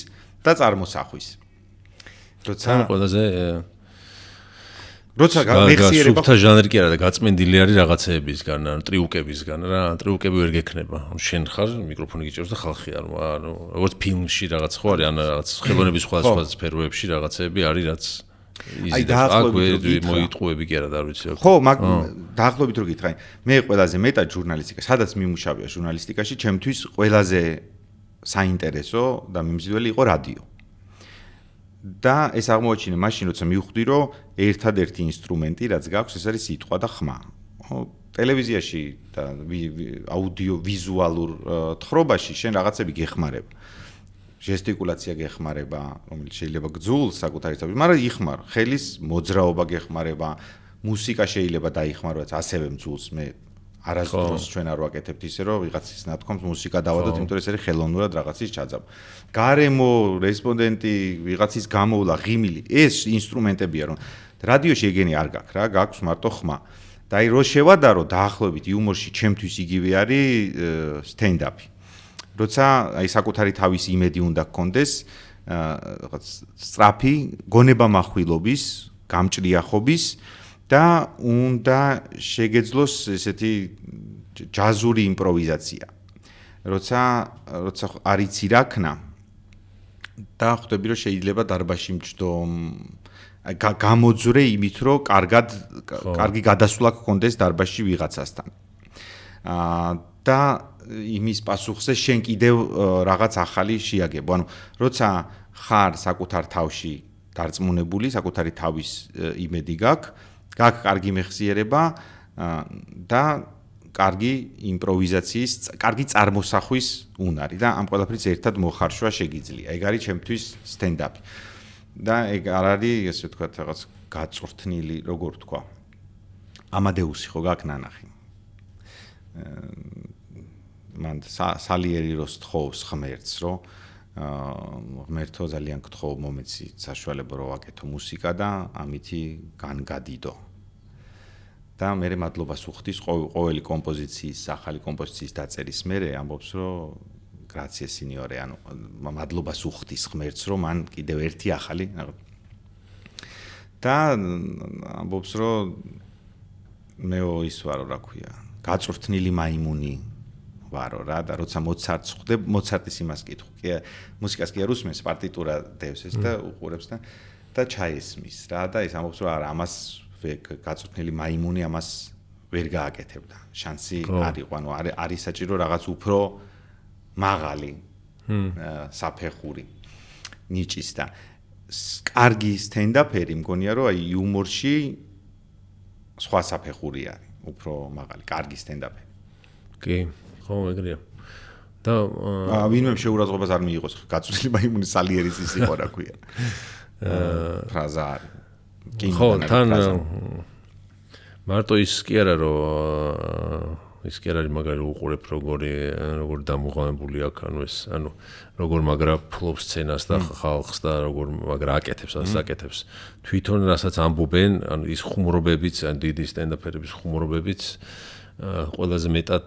და წარმოსახვის. როცა ყველაზე როცა მეხსიერება სუფთა ჟანრი კი არა და გაწმენდილი არის რაღაცეებისგან, ანუ ტრიუკებისგან რა, ტრიუკები ვერ გექნება. ანუ შენ ხარ მიკროფონი გიჭერს და ხალხი არ, ანუ როგორც ფილმში რაღაც ხო არის, ან რაღაც ხელოვნების სხვადასხვა სფეროებში რაღაცეები არის, რაც აი დაახლოებით მოიტყუები კი არა და არ ვიცი. ხო, მაგ დაახლოებით რო გითხრა, მე ყველაზე მეტად ჟურნალისტიკა, სადაც მიმუშავია ჟურნალისტიკაში, ჩემთვის ყველაზე საინტერესო და მიმზიდველი იყო რადიო. და ეს აღმოაჩინე მაშინ, როცა მივხვდი, რომ ერთადერთი ინსტრუმენტი, რაც გაქვს, ეს არის სიტყვა და ხმა. ტელევიზიაში და აუდიო ვიზუალურ თხრობაში შენ რაღაცები გეხმარება. ჟესტიკულაცია გეხმარება, რომელიც შეიძლება გძულს საკუთარი თავის, მაგრამ იხმარ, ხელის მოძრაობა გეხმარება, მუსიკა შეიძლება დაიხმაროს, ასევე მძულს მე არასდროს ჩვენ არ ვაკეთებთ ისე, რომ ვიღაცის ნათქვამს მუსიკა დავადოთ, იმიტომ რომ ეს არის ხელოვნურად რაღაცის ჩაძაბ. გარემო, რესპონდენტი, ვიღაცის გამოვლა, ღიმილი, ეს ინსტრუმენტებია, რომ რადიოში ეგენი არ გაქვს რა, გაქვს მარტო ხმა. და აი რო შევადარო დაახლოებით იუმორში ჩემთვის იგივე არის სტენდაპი. როცა აი საკუთარი თავის იმედი უნდა გქონდეს, რაღაც სწრაფი გონება-מחვილობის, გამჭრიახობის და უნდა შეგეძლოს ესეთი ჯაზური იმპროვიზაცია. როცა არიცი რა ქნა და ხვდები რომ შეიძლება დარბაზში მჯდომ გამოძვრე იმით რომ კარგი გადასვლა გქონდეს დარბაზში ვიღაცასთან. და იმის პასუხზე შენ კიდევ რაღაც ახალი შეაგებო. ანუ როცა ხარ საკუთარ თავში დარწმუნებული, საკუთარი თავის იმედი გაქვს, კარგი მეხსიერება და კარგი იმპროვიზაციის, კარგი წარმოსახვის უნარი და ამ ყველაფრის ერთად მოხარშვა შეგიძლია. ეგ არის ჩემთვის სტენდაპი. და ეგ არ არის, ესე ვთქვათ, რაღაც გაწვრთნილი, როგორ ვთქვა. ამადეუსი ხო გაქვს ნანახი. მან სალიერი როს თხოვს ღმერთს, რომ ღმერთო ძალიან გთხოვ მომეცი საშუალება რომ ვაკეთო მუსიკა და ამითი განგადიდო. და მე მადლობას უხდის ყოველი კომპოზიციის, ახალი კომპოზიციის დაწერის მერე ამბობს რომ გრაცია სინიორე, ანუ მადლობას უხდის ღმერთს რომ მან კიდევ ერთი ახალი და ამბობს რომ მეო ის ვარო რა ქვია, გაწვრთნილი მაიმუნი ვარო რა და როცა მოცარტს ხვდებ, მოცარტის იმას კითხო. კი მუსიკას კი არ უსმენს, პარტიტურა დევს ეს და უყურებს და ჩაესმის რა და ის ამბობს რომ არა ამას გაწვრთნილი მაიმუნი ამას ვერ გააკეთებდა. შანსი არ იყო, ანუ არის საჭირო რაღაც უფრო მაღალი საფეხური ნიჭის და კარგი სტენდაპერი მგონია რომ აი იუმორში სხვა საფეხური არის, უფრო მაღალი, კარგი სტენდაპერი. კი, ხო, ეგრეა. და ვინმე შეურაცხყოფას არ მიიღოს, გაწვრთნილი მაიმუნის სალიერის ის იყო რა ქვია. ფრაზა არის. ხო, თან მარტო ის კი არა რომ ის კი არის მაგარი უყურებ როგორ დამოღამებული აქ ანუ ეს ანუ როგორ მაგრა ფლობს სცენას და ხალხს და როგორ მაგრა აკეთებს ასაკეთებს თვითონ რასაც ამბობენ ანუ ის ხუმრობებიც ან დიდი სტენდაპერების ხუმრობებიც ყველაზე მეტად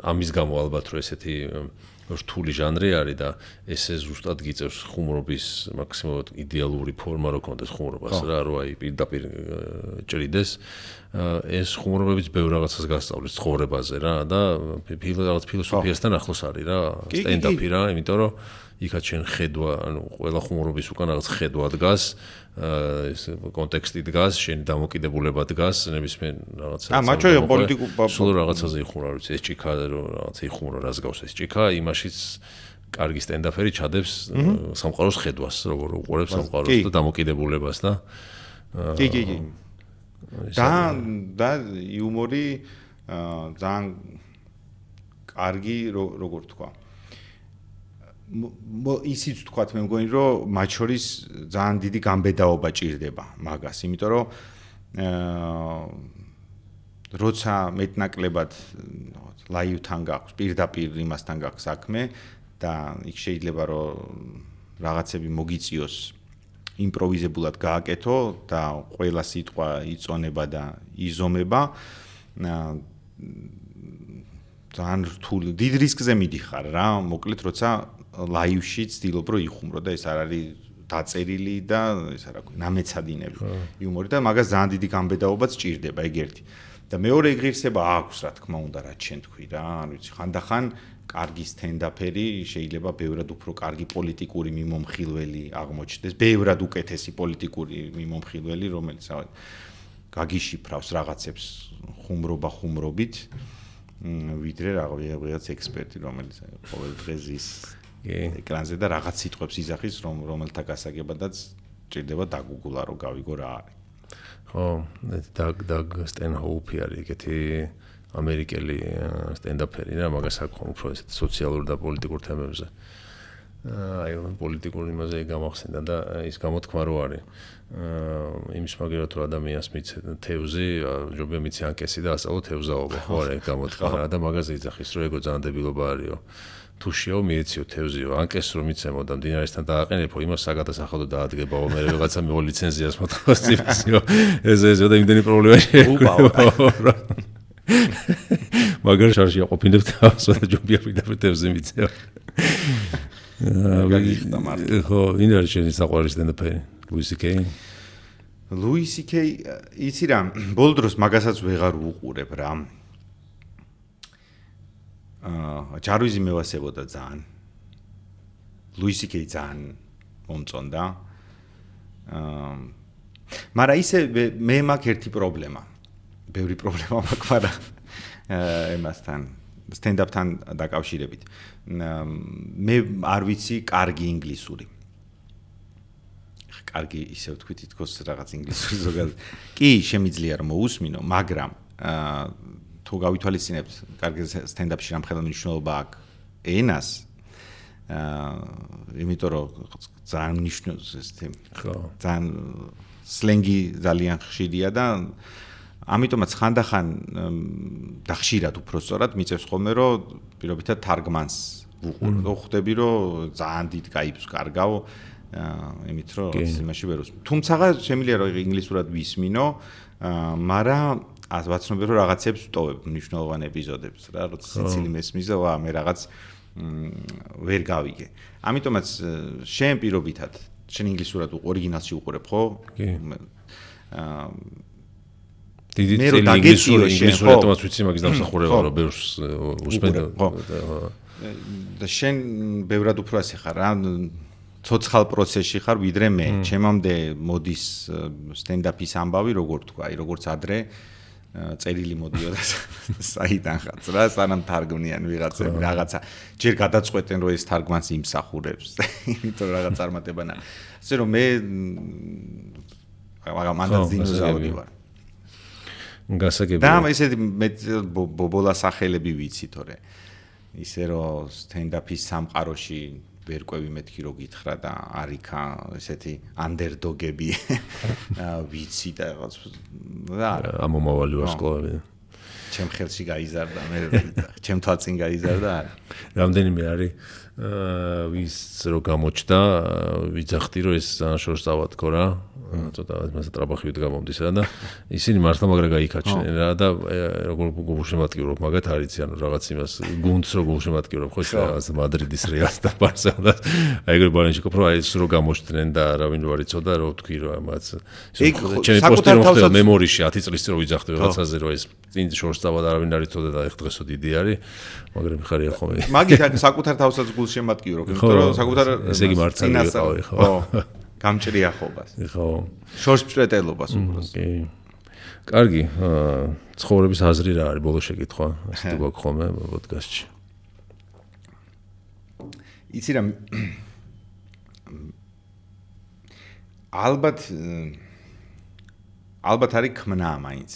ამის გამო ალბათ რომ ესეთი რთული ჟანრი არის და ესე ზუსტად გიწევს ხუმრობის მაქსიმალურად idеალური ფორმა რო კონდეს ხუმრობას რა რომ აი პირდაპირ ჭრიდეს ეს ხუმრობებიც ბევრ რაღაცას გასწავლის ცხოვრებაზე რა და რაღაც ფილოსოფიასთან ახლოს არის რა სტენდაპი რა იმიტომ რომ იქაც შენ ხედვა ანუ ყველა ხუმრობის უკან რაღაც ხედვა დგას ეს კონტექსტი დგას შენ დამოკიდებულება დგას ნებისმიერ რაღაცა მაჩვენე პოლიტიკურ სულ რაღაცაზე იხუმრა ვიცი ეს ჭიქა რომ რაღაცა იხუმრა რას გავს ეს ჭიქა იმაშიც კარგი სტენდაპერი ჩადებს სამყაროს ხედვას როგორ უყურებს სამყაროს და დამოკიდებულებას და კი და იუმორი ძალიან კარგი როგორ თქვა ისიც თქვათ მე მგონი რომ მათ შორის ძალიან დიდი გამბედაობა ჭირდება მაგას იმიტომ რომ როცა მეტნაკლებად ლაივთან გაქვს პირდაპირ იმასთან გაქვს საქმე და იქ შეიძლება რომ რაღაცები მოგიწიოს იმპროვიზებულად გააკეთო და ყველა სიტყვა იწონება და იზომება ძალიან რთული დიდ რისკზე მიდიხარ რა მოკლედ როცა ლაივში ცდილობ რომ იხუმრო და ეს არ არის დაწერილი და ისა რა ქვია, ნამეცადინები იუმორი და მაგას ძალიან დიდი გამბედაობაც ჭირდება ეგ ერთი. და მეორე ღირსება აქვს რა თქმა უნდა რაც შენ თქვი რა, ანუ ვიცი ხანდახან კარგი სტენდაფერი შეიძლება ბევრად უფრო კარგი პოლიტიკური მიმომხილველი აღმოჩნდეს, ბევრად უკეთესი პოლიტიკური მიმომხილველი, რომელიც გაგიშიფრავს რაღაცებს ხუმრობით, ვიდრე რაღაც ექსპერტი, რომელიც ყოველ დღეს ის ეკრანზე და რაღაც სიტყვებს ისახის, რომელთა გასაგებადაც ჭირდება დაგუგლა, რომ გავიგო რა არის. ხო, Doug Stanhope არის ეგეთი ამერიკელი სტენდაფერი რა, მაგას აქვს უფრო ესეთ სოციალურ და პოლიტიკურ თემებზე. აი, პოლიტიკურ იმაზე გამახსენდა და ის გამოთქმა რო არის. იმის მაგერად რომ ადამიანს მიცე თევზი, ჯობია მიცე ანკესი და ასწავლო თევზაობა, ხო არა, ეგ გამოთქმა რა და მაგაზე იძახის რომ ეგო ძალიან დებილობა არისო. თუ შეო მიეციო თევზიო, ანკეს რომ მიცემო და მდინარესთან დააყენებო, იმას საგადასახადო დაადგებაო, მე რაღაცა მო ლიცენზიას მოთხოვს იმისიო. ეს და იმდენი პრობლემა შეეყო. მაგრამ შარშია ყოფინებ თავს და ჯობია პირდაპირ თევზი მიცეო. ხო, ვინ არის შენი საყვარელი სტენდაფერი? Louis C.K. Louis C.K. იცი რა, ბოლო დროს მაგასაც ვეღარ უყურებ რა. ჯარვიზი მევასებოდა ძალიან. Louis C.K. ძალიან მომწონდა. მაგრამ ისე მე მაქვს ერთი პრობლემა. ბევრი პრობლემა მაქვს, მაგრამ ემასთან სტენდაპთან დაკავშირებით. მე არ ვიცი კარგი ინგლისური. კარგი ისე ვთქვი თითქოს რაღაც ინგლისური ზოგადად. კი, შემიძლია რომ მოусმინო, მაგრამ თუ გავითვალისწინებთ კარგი სტენდაპში რამხელა მნიშვნელობა აქვს ენას, იმიტომ რომ ძალიან მნიშვნელოვანია ეს თემა. ხო. ძალიან სლენგი ძალიან ხშირია და ამიტომაც ხანდახან და ხშირად უფრო სწორად მიწევს ხოლმე რომ პირობითად თარგმანს ვუყურო. ხვდები რომ ძალიან დიდ კაიფს კარგავ იმით რომ იმაში ვერ უსმენ. თუმცა შემიძლია რომ ინგლისურად ვისმინო, მაგრამ ვაცნობი რომ რაღაცებს ვტოვებ მნიშვნელოვან ეპიზოდებს რა, როცა სიცილი მესმის და მე რაღაც ვერ გავიგე. ამიტომაც შენ პირობითად შენ ინგლისურად ორიგინალში უყურებ ხო? კი. დიდი ინგლისურადაც ვიცი მაგის დამსახურება რომ ბევრს უსმენ და შენ ბევრად უფრო ასე ხარ რა ცოცხალ პროცესში ხარ ვიდრე მე ჩემამდე მოდის სტენდაპის ამბავი როგორ თქვა აი როგორც ადრე წერილი მოდიოდა საიდან ხარც რა სანამ თარგმნიან ვიღაცები რაღაცა ჯერ გადაწყვეტენ რომ ეს თარგმანს იმსახურებს იმიტომ რომ რაღაც წარმატებანა ასე რომ მე მანდაც დინოზავრი ვარ გასაგებია და ესეთი მე ბობოლა სახელები ვიცი თორე ისე რომ სტენდაპის სამყაროში ვერკვევი მეთქი რო გითხრა და არიქა ესეთი ანდერდოგები ვიცი და რაღაც და ამომავალი ვარსკვლავები ჩემ ხელში გაიზარდა მე ჩემ თვალწინ გაიზარდა რამდენიმე არის ვის რო გამოჩნდა ვიძახდი რომ ეს შორს წავადგო რა ცოტა მასა ტრაბახივით გამომდის რა და ისინი მართლა მაგრა გაიქაჩნენ რა და როგორ გულშემატკივრობ მაგათ არიცი ანუ რაღაც იმას გუნდს რო გულშემატკივრობ ხო რაღაც მადრიდის რეალს და ბარსელონას აი ეგრე ბალენში ყოფრო აი ეს რო გამოჩნდნენ და რა ვინ რო არიცოდა რო თქვი რომ ამაც ჩემი პოსტი რო ხდება მემორიში 10 წლის წინ რო ვიძახდი რაღაცაზე რომ ეს წინ შორს წავად არავინ არიცოდა და ეხ დღესო დიდი არის მაგრამ ხარია ხოლმე მაგით საკუთარ თავსაც გულშემატკივრობ იმიტომ რომ საკუთარ ესე იგი მართალი ვიყავი ხო გამჭრიახობას. ხო. შორს მჭრეტელობას უბრალოდ. კი. კარგი, ცხოვრების აზრი რა არის ბოლო შეკითხვა? ასე თუ გვაქვს ხოლმე პოდკასტში. იცი რა ალბათ არის ქმნა მაინც.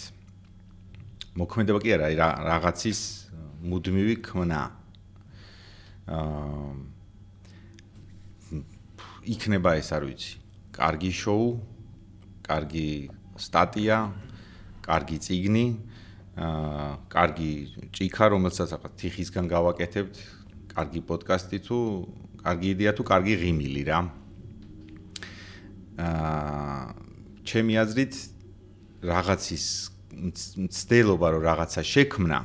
მოქმედება კი არა, რაღაცის მუდმივი ქმნა. იქნება ეს არ ვიცი. კარგი შოუ, კარგი სტატია, კარგი წიგნი, კარგი ჭიქა, რომელსაც ახლა თიხისგან გავაკეთებთ, კარგი პოდკასტი თუ კარგი იდეა თუ კარგი ღიმილი რა. ჩემი აზრით რაღაცის მცდელობა რომ რაღაცა შექმნა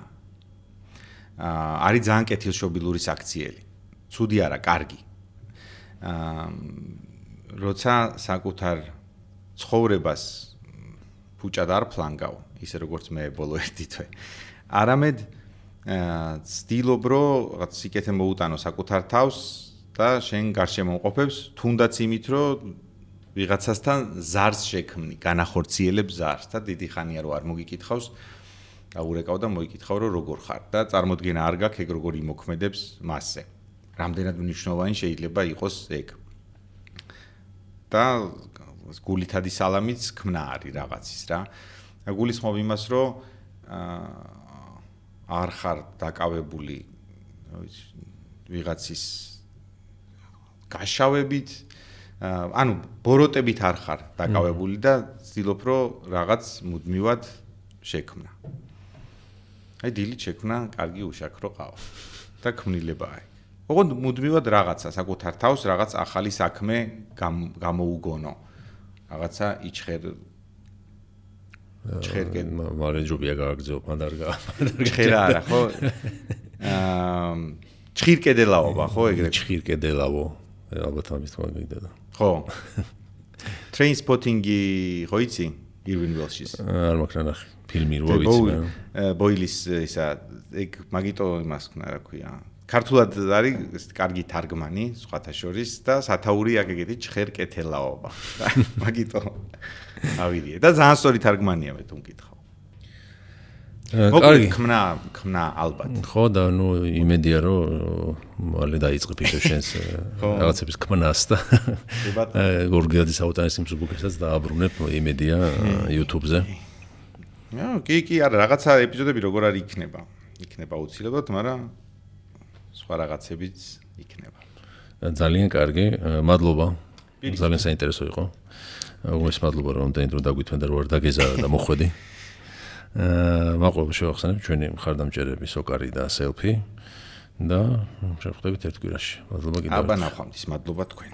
არის ძალიან კეთილშობილური საქციელი. ცუდი არა, კარგი. როცა საკუთარ ცხოვრებას ფუჭად არ ფლანგავ, ისე როგორც მე ბოლო ერთი თვე. არამედ ცდილობ რომ რაღაც სიკეთე მოუტანო საკუთარ თავს და შენ გარშემო მყოფებს, თუნდაც იმით რომ ვიღაცასთან ზარს შექმნი, განახორციელებ ზარს და დიდი ხანია რომ არ მოგიკითხავს, აურეკავ და მოიკითხავ რომ როგორ ხარ და წარმოდგენა არ გაქვს ეგ როგორ იმოქმედებს მასზე. რამდენად მნიშვნელოვანი შეიძლება იყოს ეგ. და გულითადი სალამიც ქმნა არის რაღაცის რა. გულისხმობ იმას რომ არ ხარ დაკავებული ვიღაცის გაშავებით, ანუ ბოროტებით არ ხარ დაკავებული და ცდილობ რომ რაღაც მუდმივად შექმნა. აი დილით შექმნა, კარგი უშაქრო ყავა და ქმნილებაა. ოღონდ მუდმივად რაღაცა საკუთარ თავს რაღაც ახალი საქმე გამოუგონო. რაღაცა იჩხერგენ მარეჯობია გააგზავნო პანდარგა. ჭხერა არა ხო? ჭხირკედელაობა ხო ეგრე? ჭხირკედელავო. ალბათ ამის თქმა გიდოდა. ხო. Trainspotting-ი ხო იცი? Irvin Welsh-ის. არ მაქვს ნახე. ფილმი რო ვიცი. ბოილის ისა ეგ მაგიტო იმას ქნა რა ქვია. ქართულად არის კარგი თარგმანი სხვათა შორის და სათაური აქ ეგეთი ჭხერკეთელაობა. მაგიტო ავიდიე და ძალიან სწორი თარგმანია მე თუ მკითხავ. კარგი ქმნა ალბათ. ხო და ნუ იმედია რომ მალე დაიწყებ ისე შენს რაღაცების ქმნას და გორგიადის აუტანის იმ ზუბუკესაც დააბრუნებ იმედია YouTube-ზე. კი არა რაღაცა ეპიზოდები როგორ არის იქნება. იქნება აუცილებლად, მაგრამ სხვა რაღაცებიც იქნება. ძალიან კარგი, მადლობა. ძალიან საინტერესო იყო. უგმეს მადლობა რომ დრო დაგვითმენდა რომ არ დაგეზარა და მოხვედი. მაყურებელს შევახსენებ ჩვენი მხარდამჭერები სოკარი და სელფი და შევხვდებით ერთ კვირაში. მადლობა კიდევ. აბა ნახვამდის, მადლობა თქვენ.